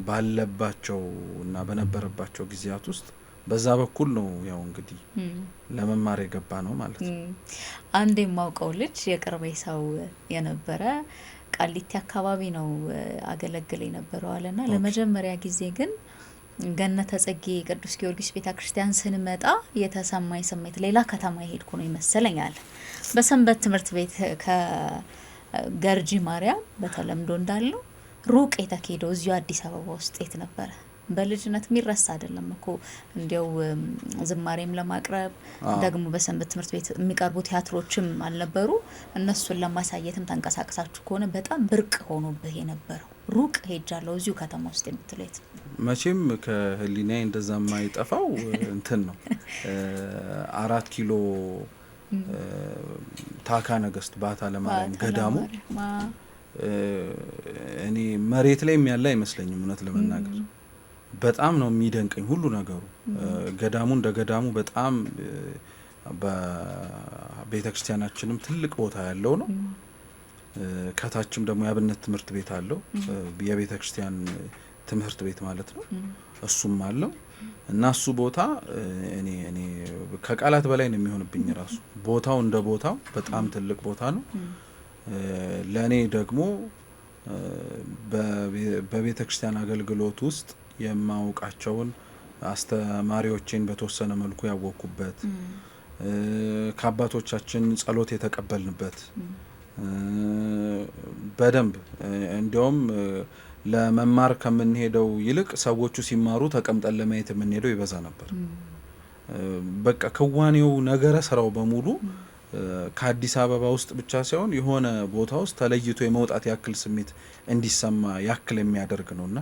D: ባለባቸው እና በነበረባቸው ጊዜያት ውስጥ በዛ በኩል ነው ያው እንግዲህ ለመማር የገባ ነው ማለት ነው
C: አንዴ ማውቀው ልጅ የቅርቤ ሰው የነበረ ቃሊቲ አካባቢ ነው አገለግል የነበረው አለና ለመጀመሪያ ጊዜ ግን ገነተ ጽጌ ቅዱስ ጊዮርጊስ ቤተክርስቲያን ስንመጣ የተሰማኝ ስሜት ሌላ ከተማ ይሄድኩ ነው ይመስለኛል በሰንበት ትምህርት ቤት ከገርጂ ማርያም በተለምዶ እንዳለው ሩቅ የተከሄደው እዚሁ አዲስ አበባ ውስጥ የት ነበር በልጅነት የሚረሳ አይደለም እኮ እንዲያው ዝማሬም ለማቅረብ ደግሞ በሰንበት ትምህርት ቤት የሚቀርቡ ቲያትሮችም አልነበሩ እነሱን ለማሳየትም ተንቀሳቀሳችሁ ከሆነ በጣም ብርቅ ሆኖብህ የነበረው ሩቅ ሄጃለሁ እዚሁ ከተማ ውስጥ የምትለይት
D: መቼም ከህሊናዬ እንደዛ የማይጠፋው እንትን ነው 4 ኪሎ ታካ ነገስት ባታ ለማርያም ገዳሙ እኔ መሬት ላይ ያለ አይመስለኝም እውነት ለመናገር በጣም ነው የሚደንቀኝ ሁሉ ነገሩ ገዳሙ እንደ ገዳሙ በጣም በቤተክርስቲያናችንም ትልቅ ቦታ ያለው ነው። ከታችም ደግሞ የአብነት ትምህርት ቤት አለው የቤተክርስቲያን ትምህርት ቤት ማለት ነው። እሱም አለው እና እሱ ቦታ እኔ ከቃላት በላይ ነው የሚሆንብኝ ራሱ ቦታው እንደ ቦታው በጣም ትልቅ ቦታ ነው። ለኔ ደግሞ በቤተክርስቲያን አገልግሎት ውስጥ የማውቃቸውን አስተማሪዎችን በተወሰነ መልኩ ያወቅኩበት ከአባቶቻችን ጸሎት የተቀበልንበት በደንብ እንዲያውም ለመማር ከምንሄደው ይልቅ ሰዎቹ ሲማሩ ተቀምጠን ለማየት የምንሄደው ይበዛ ነበር። በቃ ክዋኔው ነገረ ስራው በሙሉ ከአዲስ አበባ ውስጥ ብቻ ሳይሆን የሆነ ቦታ ውስጥ ተለይቶ የመውጣት ያክል ስሜት እንዲሰማ ያክል የሚያደርግ ነውና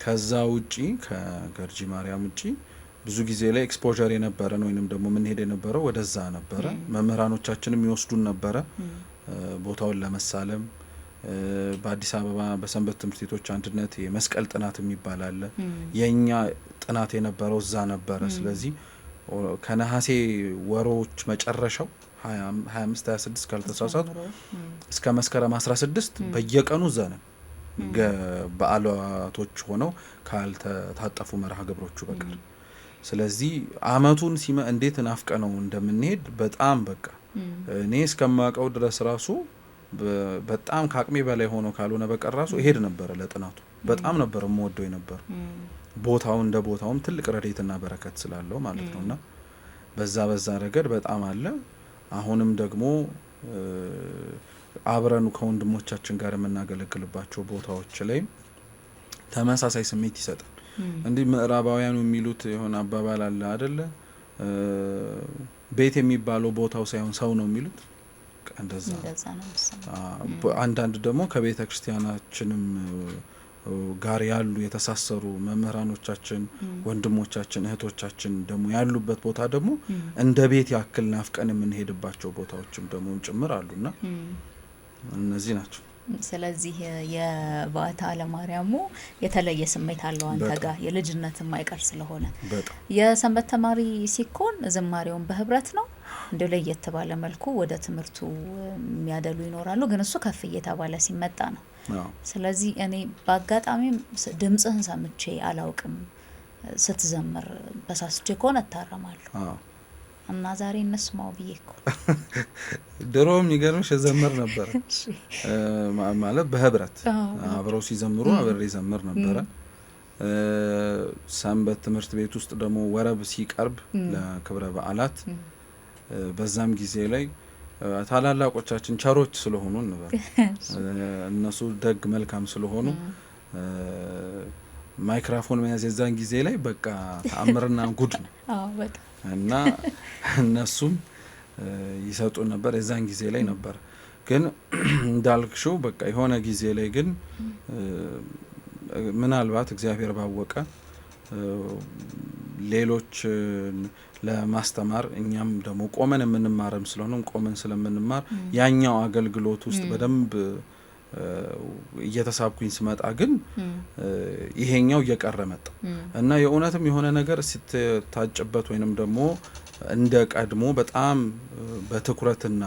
D: ከዛ ውጪ ከገርጂ ማርያም ውጪ ብዙ ጊዜ ላይ ኤክስፖዠር የነበረን ወይንም ደግሞ ምን ሄደ የነበረው ወደዛ ነበረ። መምህራኖቻችንም ይወስዱን ነበረ ቦታውን ለመሳለም። በአዲስ አበባ በሰንበት ትምህርት ቤቶች አንድነት የመስቀል ጥናት የሚባል አለ። የኛ ጥናት የነበረው እዛ ነበረ። ስለዚህ ከነሐሴ ወሮች መጨረሻው 25 26 ካልተሳሳቱ እስከ መስከረም 16 በየቀኑ እዛ ነን በዓላቶች ሆነው ካልተታጠፉ መርሃ ግብሮቹ በቀር። ስለዚህ አመቱን እንዴት ናፍቀነው እንደምንሄድ በጣም በቃ እኔ እስከማውቀው ድረስ ራሱ በጣም ከአቅሜ በላይ ሆኖ ካልሆነ በቀር ራሱ እሄድ ነበር ለጥናቱ። በጣም ነበር የምወደው የነበር ቦታው እንደ ቦታውም ትልቅ ረድኤትና በረከት ስላለው ማለት ነውና በዛ ረገድ በጣም አለ። አሁንም ደግሞ አብረን ከወንድሞቻችን ጋር የምናገለግልባቸው ቦታዎች ላይ ተመሳሳይ ስሜት ይሰጣል። እንዲህ ምዕራባውያኑ የሚሉት የሆነ አባባል አለ አይደለ? ቤት የሚባለው ቦታው ሳይሆን ሰው ነው የሚሉት። እንደዛ አንዳንድ ደግሞ ከቤተ ክርስቲያናችንም ጋር ያሉ የተሳሰሩ መምህራኖቻችን ወንድሞቻችን እህቶቻችን ደግሞ ያሉበት ቦታ ደግሞ እንደ ቤት ያክል ናፍቀን የምንሄድባቸው ቦታዎችም ደግሞ ጭምር አሉና እነዚህ ናቸው።
C: ስለዚህ የባታ ለማርያሙ የተለየ ስሜት አለው አንተ ጋር የልጅነት የማይቀር ስለሆነ። የሰንበት ተማሪ ሲኮን ዝማሬውን በህብረት ነው እንደው ለየት ባለ መልኩ ወደ ትምህርቱ የሚያደሉ ይኖራሉ፣ ግን እሱ ከፍ እየተባለ ሲመጣ ነው። ስለዚህ እኔ በአጋጣሚ ድምጽህን ሰምቼ አላውቅም ስትዘምር፣ በሳስቼ ከሆነ እታረማለሁ እና ዛሬ እንስማው ብዬ እኮ
D: ድሮ የሚገርምሽ ዘመር ነበር ማለት በህብረት አብረው ሲዘምሩ አብሬ ዘምር ነበረ። ሰንበት ትምህርት ቤት ውስጥ ደግሞ ወረብ ሲቀርብ ለክብረ በዓላት በዛም ጊዜ ላይ ታላላቆቻችን ቸሮች ስለሆኑ ነበር እነሱ ደግ መልካም ስለሆኑ ማይክሮፎን መያዝ የዛን ጊዜ ላይ በቃ ተአምርና ጉድ ነው እና እነሱም ይሰጡ ነበር የዛን ጊዜ ላይ ነበር። ግን እንዳልክሽው በቃ የሆነ ጊዜ ላይ ግን ምናልባት እግዚአብሔር ባወቀ ሌሎች ለማስተማር እኛም ደግሞ ቆመን የምንማርም ስለሆነም ቆመን ስለምንማር ያኛው አገልግሎት ውስጥ በደንብ እየተሳብኩኝ ስመጣ ግን ይሄኛው እየቀረ መጣ እና የእውነትም የሆነ ነገር ሲታጭበት ወይንም ደግሞ እንደ ቀድሞ በጣም በትኩረትና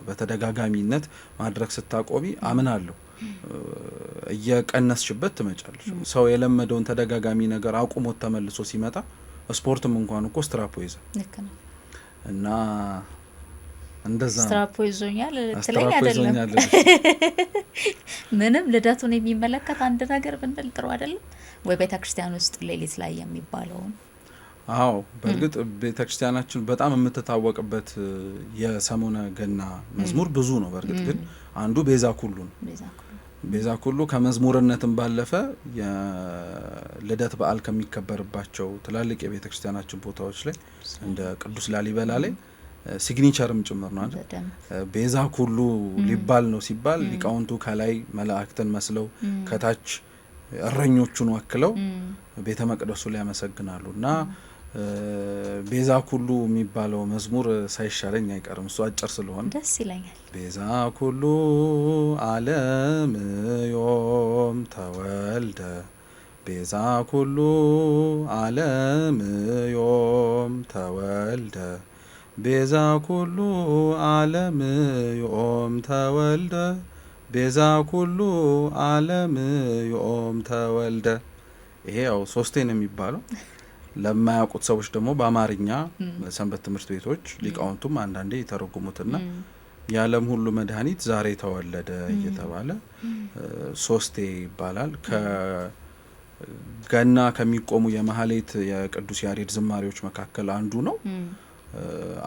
D: በተደጋጋሚነት ማድረግ ስታቆሚ አምናለሁ እየቀነስሽበት ትመጫለሽ። ሰው የለመደውን ተደጋጋሚ ነገር አቁሞት ተመልሶ ሲመጣ ስፖርትም እንኳን እኮ ስትራፖ ይዘ እና እንደዛ
C: ስትራፖ ይዞኛል ትለኝ አይደለም ምንም ልደቱን የሚመለከት አንድ ነገር ብንል ጥሩ አይደለም ወይ? ቤተክርስቲያን ውስጥ ሌሊት ላይ የሚባለው
D: አዎ በእርግጥ ቤተክርስቲያናችን በጣም የምትታወቅበት የሰሞነ ገና መዝሙር ብዙ ነው። በእርግጥ ግን አንዱ ቤዛ ኩሉ ነው። ቤዛ ኩሉ ከመዝሙርነትም ባለፈ የልደት በዓል ከሚከበርባቸው ትላልቅ የቤተክርስቲያናችን ቦታዎች ላይ እንደ ቅዱስ ላሊበላ ላይ ሲግኒቸርም ጭምር ነው አይደል? ቤዛ ኩሉ ሊባል ነው ሲባል ሊቃውንቱ ከላይ መላእክትን መስለው ከታች እረኞቹን ወክለው ቤተ መቅደሱ ላይ ያመሰግናሉና ቤዛ ኩሉ የሚባለው መዝሙር ሳይሻለኝ አይቀርም። እሱ አጭር ስለሆነ
C: ደስ ይለኛል።
D: ቤዛ ኩሉ ዓለም ዮም ተወልደ ቤዛ ኩሉ ዓለም ዮም ተወልደ ቤዛ ኩሉ ዓለም ዮም ተወልደ ቤዛ ኩሉ ዓለም ዮም ተወልደ። ይሄ ያው ሶስቴ ነው የሚባለው። ለማያውቁት ሰዎች ደግሞ በአማርኛ ሰንበት ትምህርት ቤቶች ሊቃውንቱም አንዳንዴ ይተረጉሙትና የዓለም ሁሉ መድኃኒት ዛሬ ተወለደ እየተባለ ሶስቴ ይባላል። ከገና ከሚቆሙ የማህሌት የቅዱስ ያሬድ ዝማሬዎች መካከል አንዱ ነው።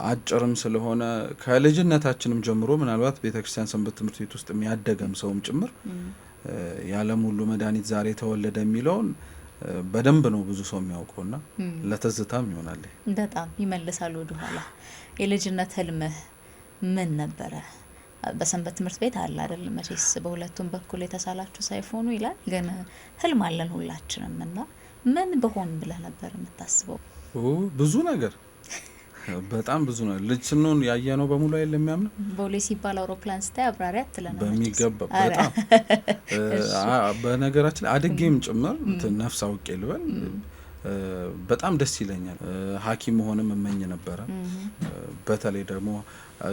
D: አጭርም ስለሆነ ከልጅነታችንም ጀምሮ ምናልባት ቤተክርስቲያን ሰንበት ትምህርት ቤት ውስጥ የሚያደገም ሰውም ጭምር የዓለም ሁሉ መድኃኒት ዛሬ ተወለደ የሚለውን በደንብ ነው ብዙ ሰው የሚያውቀውና ለትዝታም ይሆናል።
C: በጣም ይመልሳል ወደ ኋላ። የልጅነት ህልምህ ምን ነበረ? በሰንበት ትምህርት ቤት አለ አይደል መቼስ በሁለቱም በኩል የተሳላችሁ ሳይፎኑ ይላል። ግን ህልም አለን ሁላችንም እና ምን በሆን ብለህ ነበር የምታስበው?
D: ብዙ ነገር በጣም ብዙ ነው። ልጅ ስንሆን ያየነው በሙሉ አይደለም የሚያምነው።
C: ቦሌ ሲባል አውሮፕላን ስታይ አብራሪ አትለና
D: በሚገባ በጣም በነገራችን አድጌም ጭምር ነፍስ አውቄ ልበል በጣም ደስ ይለኛል። ሐኪም መሆንም እመኝ ነበረ። በተለይ ደግሞ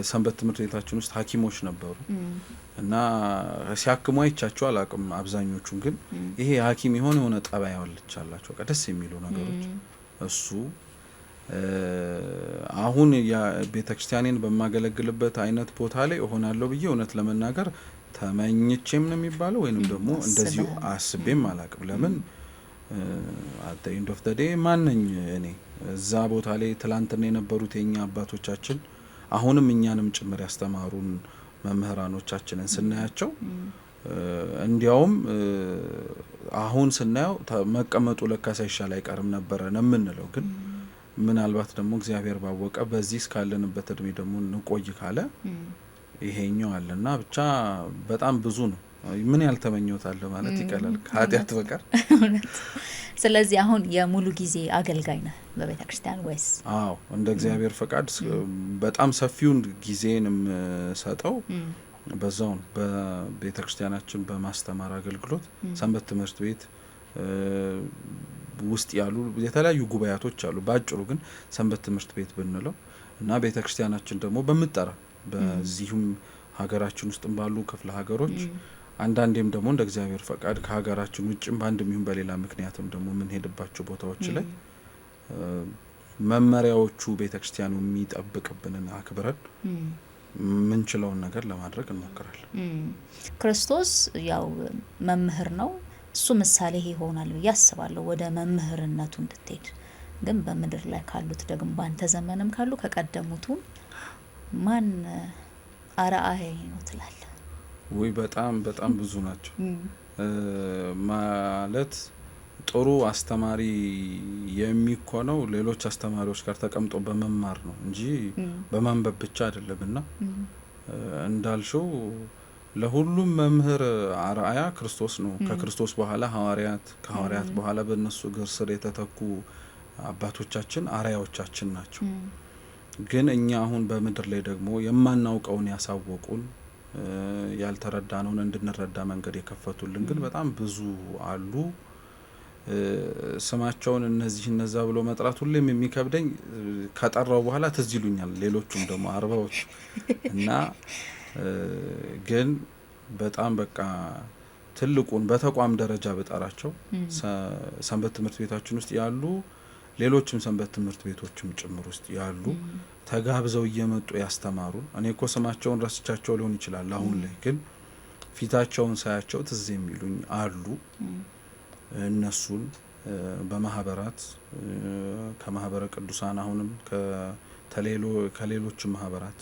D: ሰንበት ትምህርት ቤታችን ውስጥ ሐኪሞች ነበሩ እና ሲያክሙ አይቻቸው አላቅም አብዛኞቹን። ግን ይሄ ሐኪም የሆነ ጠባይ ያወልቻላቸው ደስ የሚሉ ነገሮች እሱ አሁን የቤተክርስቲያኔን በማገለግልበት አይነት ቦታ ላይ እሆናለሁ ብዬ እውነት ለመናገር ተመኝቼም ነው የሚባለው ወይንም ደግሞ እንደዚሁ አስቤም አላቅም። ለምን at the end of the day ማንኝ እኔ እዛ ቦታ ላይ ትላንትና የነበሩት የኛ አባቶቻችን አሁንም እኛንም ጭምር ያስተማሩን መምህራኖቻችንን ስናያቸው እንዲያውም አሁን ስናየው መቀመጡ ለካስ አይሻል አይቀርም ነበር ነው የምንለው። ግን ምናልባት ደግሞ እግዚአብሔር ባወቀ በዚህ እስካለንበት እድሜ ደግሞ እንቆይ ካለ ይሄኛው አለና ብቻ በጣም ብዙ ነው። ምን ያልተመኘውታል ማለት ይቀላል ከኃጢአት በቀር።
C: ስለዚህ አሁን የሙሉ ጊዜ አገልጋይ ነህ በቤተ ክርስቲያን ወይስ?
D: አዎ እንደ እግዚአብሔር ፈቃድ በጣም ሰፊውን ጊዜንም ሰጠው በዛው በቤተ ክርስቲያናችን በማስተማር አገልግሎት ሰንበት ትምህርት ቤት ውስጥ ያሉ የተለያዩ ጉባኤያቶች አሉ። ባጭሩ ግን ሰንበት ትምህርት ቤት ብንለው እና ቤተ ክርስቲያናችን ደግሞ በመጠራ በዚህም ሀገራችን ውስጥም ባሉ ክፍለ ሀገሮች አንዳንዴም ደግሞ እንደ እግዚአብሔር ፈቃድ ከሀገራችን ውጭም በአንድም ይሁን በሌላ ምክንያትም ደግሞ ምን ሄድባቸው ቦታዎች ላይ መመሪያዎቹ ቤተ ክርስቲያኑ የሚጠብቅብንን አክብረን ምንችለውን ነገር ለማድረግ እንሞክራለን።
C: ክርስቶስ ያው መምህር ነው። እሱ ምሳሌ ይሆናል ብዬ አስባለሁ ወደ መምህርነቱ እንድትሄድ። ግን በምድር ላይ ካሉት ደግሞ ባንተ ዘመንም ካሉ ከቀደሙቱ ማን አርአያ ነው ትላለህ?
D: ወይ በጣም በጣም ብዙ ናቸው። ማለት ጥሩ አስተማሪ የሚኮነው ሌሎች አስተማሪዎች ጋር ተቀምጦ በመማር ነው እንጂ በማንበብ ብቻ አይደለምና እንዳልሽው ለሁሉም መምህር አርአያ ክርስቶስ ነው። ከክርስቶስ በኋላ ሐዋርያት፣ ከሐዋርያት በኋላ በእነሱ እግር ስር የተተኩ አባቶቻችን አርአያዎቻችን ናቸው። ግን እኛ አሁን በምድር ላይ ደግሞ የማናውቀውን ያሳወቁን ያልተረዳነውን እንድንረዳ መንገድ የከፈቱልን ግን በጣም ብዙ አሉ። ስማቸውን እነዛ ብሎ መጥራት ሁሌም የሚከብደኝ ከጠራው በኋላ ትዝ ይሉኛል ሌሎቹም ደግሞ አርባዎች እና ግን በጣም በቃ ትልቁን በተቋም ደረጃ በጠራቸው ሰንበት ትምህርት ቤታችን ውስጥ ያሉ ሌሎችም ሰንበት ትምህርት ቤቶችም ጭምር ውስጥ ያሉ ተጋብዘው እየመጡ ያስተማሩን። እኔ እኮ ስማቸውን ረስቻቸው ሊሆን ይችላል አሁን ላይ፣ ግን ፊታቸውን ሳያቸው ትዝ የሚሉኝ አሉ። እነሱን በማህበራት ከማህበረ ቅዱሳን አሁንም ከሌሎችም ማህበራት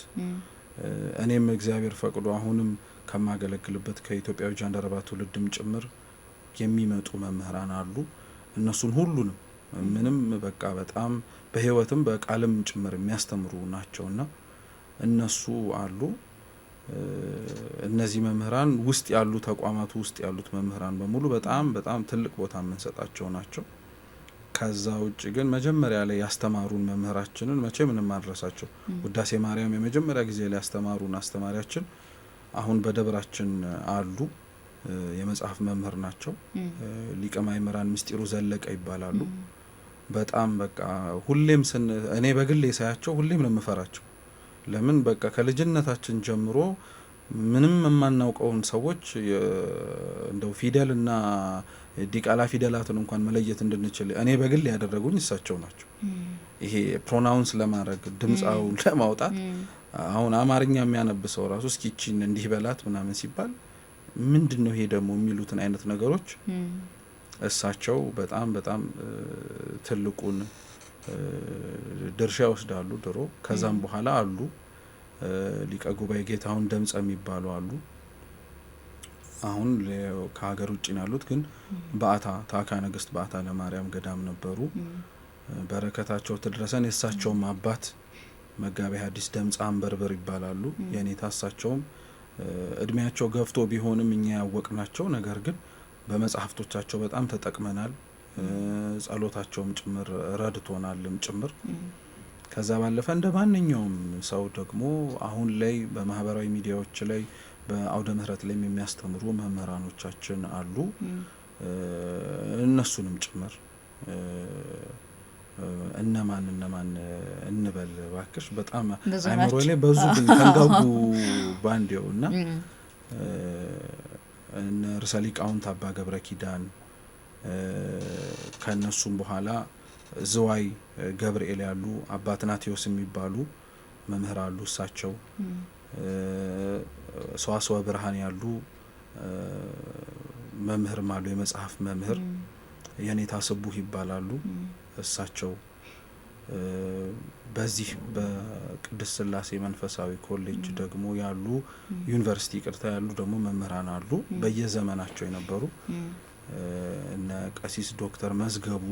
D: እኔም እግዚአብሔር ፈቅዶ አሁንም ከማገለግልበት ከኢትዮጵያዊ ጃንደረባ ትውልድም ጭምር የሚመጡ መምህራን አሉ። እነሱን ሁሉንም ምንም በቃ በጣም በህይወትም በቃልም ጭምር የሚያስተምሩ ናቸውና እነሱ አሉ። እነዚህ መምህራን ውስጥ ያሉ ተቋማቱ ውስጥ ያሉት መምህራን በሙሉ በጣም በጣም ትልቅ ቦታ የምንሰጣቸው ናቸው። ከዛ ውጭ ግን መጀመሪያ ላይ ያስተማሩን መምህራችንን መቼ ምንም አድረሳቸው። ውዳሴ ማርያም የመጀመሪያ ጊዜ ላይ ያስተማሩን አስተማሪያችን አሁን በደብራችን አሉ። የመጽሐፍ መምህር ናቸው። ሊቀ ማእምራን ምስጢሩ ዘለቀ ይባላሉ። በጣም በቃ ሁሌም እኔ በግሌ ሳያቸው ሁሌም ነው የምፈራቸው። ለምን በቃ ከልጅነታችን ጀምሮ ምንም የማናውቀውን ሰዎች እንደው ፊደልና ዲቃላ ፊደላትን እንኳን መለየት እንድንችል እኔ በግል ያደረጉኝ እሳቸው ናቸው። ይሄ ፕሮናውንስ ለማድረግ ድምጻውን ለማውጣት አሁን አማርኛ የሚያነብሰው ራሱ እስኪቺን እንዲህ በላት ምናምን ሲባል ምንድነው ይሄ ደግሞ የሚሉትን አይነት ነገሮች እሳቸው በጣም በጣም ትልቁን ድርሻ ይወስዳሉ ድሮ። ከዛም በኋላ አሉ ሊቀ ጉባኤ ጌታሁን ደምጸ የሚባሉ አሉ። አሁን ከሀገር ውጭ ያሉት ግን በአታ ታካ ነገስት በአታ ለማርያም ገዳም ነበሩ። በረከታቸው ትድረሰን። የእሳቸውም አባት መጋቤ ሐዲስ ደምጸ አንበርበር ይባላሉ። የኔታ እሳቸውም እድሜያቸው ገፍቶ ቢሆንም እኛ ያወቅናቸው ነገር ግን በመጽሐፍቶቻቸው በጣም ተጠቅመናል። ጸሎታቸውም ጭምር ረድቶናልም ጭምር። ከዛ ባለፈ እንደ ማንኛውም ሰው ደግሞ አሁን ላይ በማህበራዊ ሚዲያዎች ላይ በአውደ ምህረት ላይ የሚያስተምሩ መምህራኖቻችን አሉ። እነሱንም ጭምር እነማን እንበል ባክሽ በጣም አይምሮ ላይ ብዙ ተንጋጉ ባንዴውና እነ ርዕሰ ሊቃውንት አባ ገብረ ኪዳን ከነሱም በኋላ ዝዋይ ገብርኤል ያሉ አባ ትናቴዎስ የሚባሉ መምህር አሉ። እሳቸው ሰዋስወ ብርሃን ያሉ መምህር ማሉ የመጽሐፍ መምህር የኔታ ስቡህ ይባላሉ። እሳቸው በዚህ በቅድስት ሥላሴ መንፈሳዊ ኮሌጅ ደግሞ ያሉ ዩኒቨርሲቲ ቅርታ ያሉ ደግሞ መምህራን አሉ በየዘመናቸው የነበሩ እነ ቀሲስ ዶክተር መዝገቡ።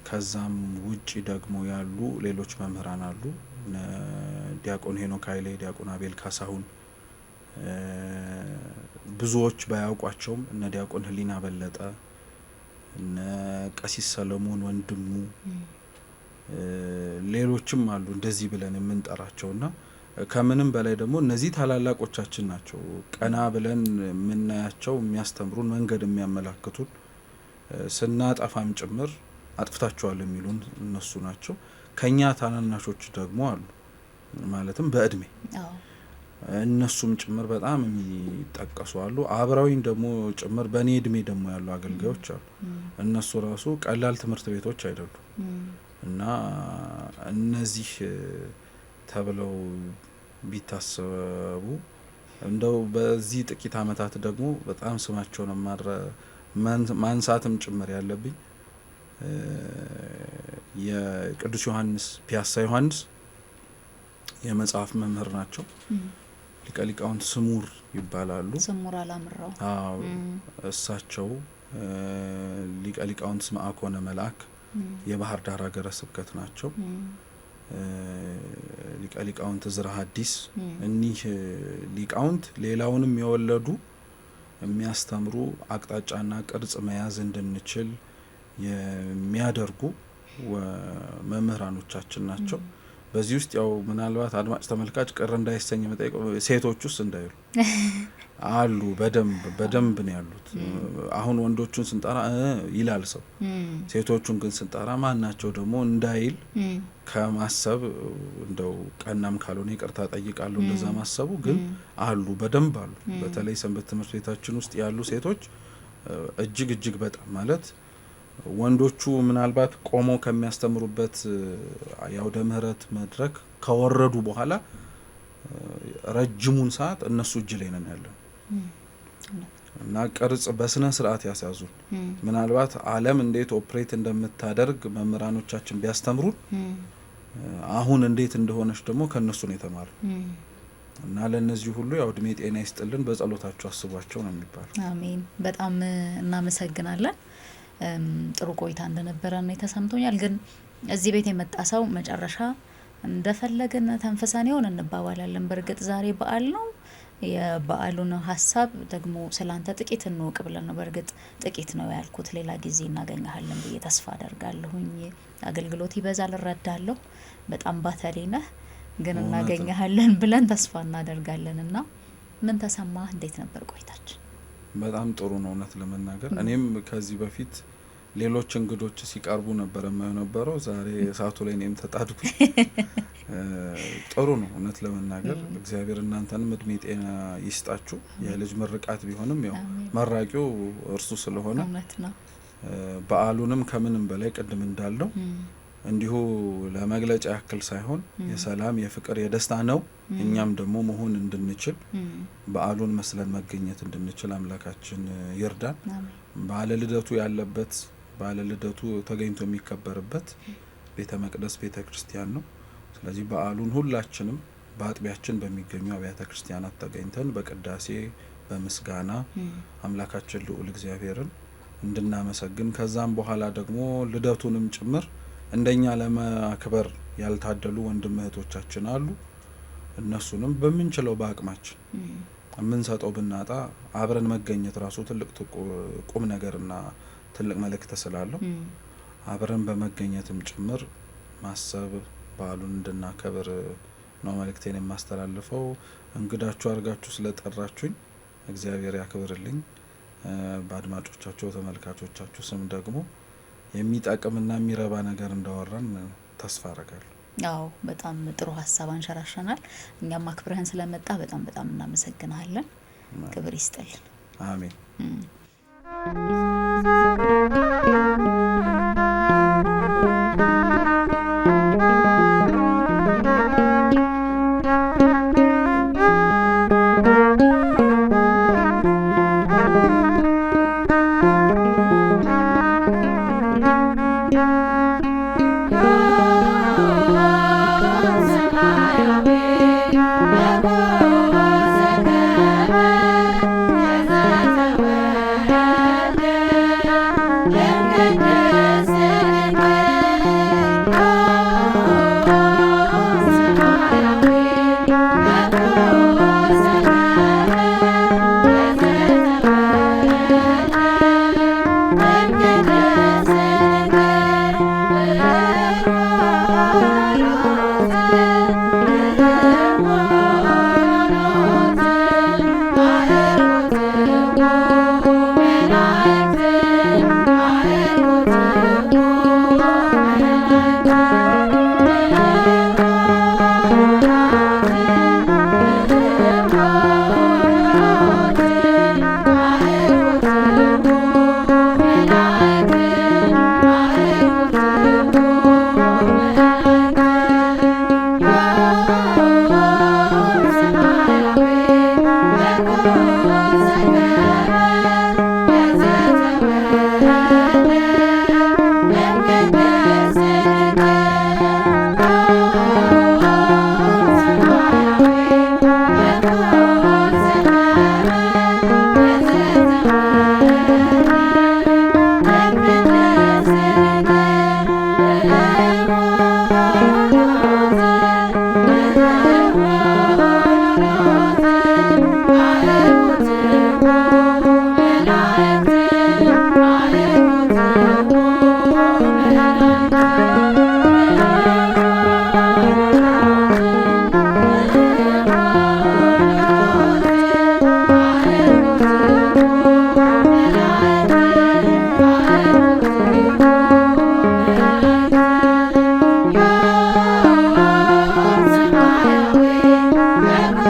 D: ከዛም ውጪ ደግሞ ያሉ ሌሎች መምህራን አሉ እነ ዲያቆን ሄኖክ ኃይሌ፣ ዲያቆን አቤል ካሳሁን፣ ብዙዎች ባያውቋቸውም እነ ዲያቆን ህሊና በለጠ፣ እነ ቀሲስ ሰለሞን ወንድሙ፣ ሌሎችም አሉ እንደዚህ ብለን የምንጠራቸውና ከምንም በላይ ደግሞ እነዚህ ታላላቆቻችን ናቸው። ቀና ብለን የምናያቸው የሚያስተምሩን መንገድ የሚያመላክቱን ስናጠፋም ጭምር አጥፍታቸዋል የሚሉን እነሱ ናቸው። ከኛ ታናናሾች ደግሞ አሉ ማለትም በእድሜ እነሱም ጭምር በጣም የሚጠቀሱ አሉ። አብረውኝ ደግሞ ጭምር በእኔ እድሜ ደግሞ ያሉ አገልጋዮች አሉ። እነሱ ራሱ ቀላል ትምህርት ቤቶች አይደሉም እና እነዚህ ተብለው ቢታሰቡ እንደው በዚህ ጥቂት አመታት ደግሞ በጣም ስማቸውን ማንሳትም ጭምር ያለብኝ የቅዱስ ዮሐንስ ፒያሳ ዮሐንስ የመጽሐፍ መምህር ናቸው። ሊቀ ሊቃውንት ስሙር ይባላሉ።
C: ስሙር አላምራው።
D: አዎ እሳቸው ሊቀ ሊቃውንት ስምዐኮነ መልአክ የባህር ዳር ሀገረ ስብከት ናቸው። ሊቀ ሊቃውንት ዝራ ሐዲስ። እኒህ ሊቃውንት ሌላውንም የወለዱ የሚያስተምሩ አቅጣጫና ቅርጽ መያዝ እንድንችል የሚያደርጉ መምህራኖቻችን ናቸው። በዚህ ውስጥ ያው ምናልባት አድማጭ ተመልካች ቅር እንዳይሰኝ መጠየቅ ሴቶቹስ እንዳይሉ አሉ። በደንብ ነው ያሉት። አሁን ወንዶቹን ስንጠራ ይላል ሰው፣ ሴቶቹን ግን ስንጠራ ማን ናቸው ደግሞ እንዳይል ከማሰብ እንደው ቀናም ካልሆነ ይቅርታ ጠይቃለሁ። እንደዛ ማሰቡ ግን አሉ፣ በደንብ አሉ። በተለይ ሰንበት ትምህርት ቤታችን ውስጥ ያሉ ሴቶች እጅግ በጣም ማለት ወንዶቹ ምናልባት ቆመው ከሚያስተምሩበት የአውደ ምህረት መድረክ ከወረዱ በኋላ ረጅሙን ሰዓት እነሱ እጅ ላይ ነን ያለው እና ቅርጽ በስነ ስርዓት ያስያዙን። ምናልባት ዓለም እንዴት ኦፕሬት እንደምታደርግ መምህራኖቻችን ቢያስተምሩን አሁን እንዴት እንደሆነች ደግሞ ከነሱ ነው የተማሩ እና ለነዚህ ሁሉ ያው እድሜ ጤና ይስጥልን፣ በጸሎታቸው አስቧቸው ነው የሚባለው።
C: አሜን። በጣም እናመሰግናለን። ጥሩ ቆይታ እንደነበረ ነው የተሰምቶኛል። ግን እዚህ ቤት የመጣ ሰው መጨረሻ እንደፈለገን ተንፈሳን ይሆን እንባባላለን። በርግጥ ዛሬ በዓል ነው። የበዓሉን ሀሳብ ደግሞ ስላንተ ጥቂት እንወቅ ብለን ነው። በርግጥ ጥቂት ነው ያልኩት፣ ሌላ ጊዜ እናገኛለን ብዬ ተስፋ አደርጋለሁኝ። አገልግሎት ይበዛል እረዳለሁ። በጣም ባተሪ ነህ፣ ግን እናገኛለን ብለን ተስፋ እናደርጋለንና ምን ተሰማህ? እንዴት ነበር ቆይታችን?
D: በጣም ጥሩ ነው እውነት ለመናገር። እኔም ከዚህ በፊት ሌሎች እንግዶች ሲቀርቡ ነበር የማይነበረው ዛሬ እሳቱ ላይ እኔም ተጣድኩ። ጥሩ ነው እውነት ለመናገር እግዚአብሔር እናንተንም እድሜ ጤና ይስጣችሁ። የልጅ ምርቃት ቢሆንም ያው መራቂው እርሱ ስለሆነ በዓሉንም ከምንም በላይ ቅድም እንዳለው እንዲሁ ለመግለጫ ያክል ሳይሆን የሰላም የፍቅር የደስታ ነው። እኛም ደግሞ መሆን እንድንችል በዓሉን መስለን መገኘት እንድንችል አምላካችን ይርዳን። በዓለ ልደቱ ያለበት በዓለ ልደቱ ተገኝቶ የሚከበርበት ቤተ መቅደስ ቤተ ክርስቲያን ነው። ስለዚህ በዓሉን ሁላችንም በአጥቢያችን በሚገኙ አብያተ ክርስቲያናት ተገኝተን በቅዳሴ በምስጋና አምላካችን ልዑል እግዚአብሔርን እንድናመሰግን ከዛም በኋላ ደግሞ ልደቱንም ጭምር እንደኛ ለማክበር ያልታደሉ ወንድም እህቶቻችን አሉ። እነሱንም በምንችለው በአቅማችን የምንሰጠው ብናጣ አብረን መገኘት ራሱ ትልቅ ቁም ነገርና ትልቅ መልእክት ስላለው አብረን በመገኘትም ጭምር ማሰብ በዓሉን እንድናከብር ነው መልእክቴን የማስተላልፈው። እንግዳችሁ አድርጋችሁ ስለጠራችሁኝ እግዚአብሔር ያክብርልኝ። በአድማጮቻችሁ ተመልካቾቻችሁ ስም ደግሞ የሚጠቅምና የሚረባ ነገር እንዳወራን ተስፋ አረጋለሁ።
C: አዎ በጣም ጥሩ ሀሳብ አንሸራሸናል። እኛም አክብረህን ስለመጣ በጣም እናመሰግናለን። ክብር ይስጥልን።
D: አሜን።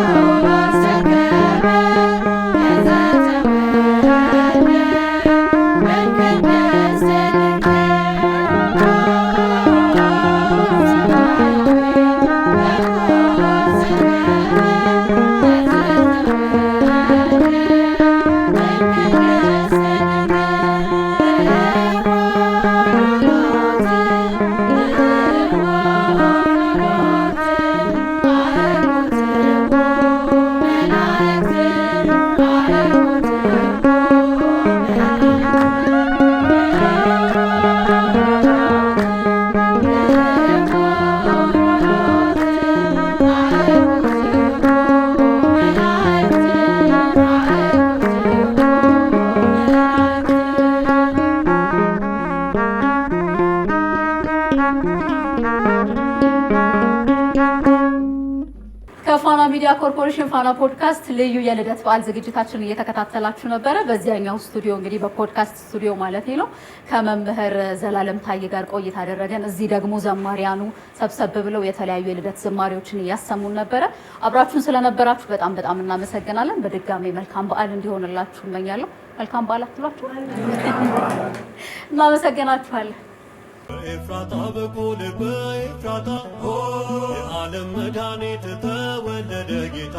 E: Oh
C: ኮርፖሬሽን ፋና ፖድካስት ልዩ የልደት በዓል ዝግጅታችንን እየተከታተላችሁ ነበረ። በዚያኛው ስቱዲዮ እንግዲህ በፖድካስት ስቱዲዮ ማለት ነው ከመምህር ዘላለም ታዬ ጋር ቆይታ አደረገን። እዚህ ደግሞ ዘማሪያኑ ሰብሰብ ብለው የተለያዩ የልደት ዝማሬዎችን እያሰሙን ነበረ። አብራችሁን ስለነበራችሁ በጣም እናመሰግናለን። በድጋሚ መልካም በዓል እንዲሆንላችሁ እመኛለሁ። መልካም በዓል አትሏችሁ? እናመሰግናችኋለን።
A: በኤፍራታ በኩል በኤፍራታ የዓለም መድኃኒት ተወለደ ጌታ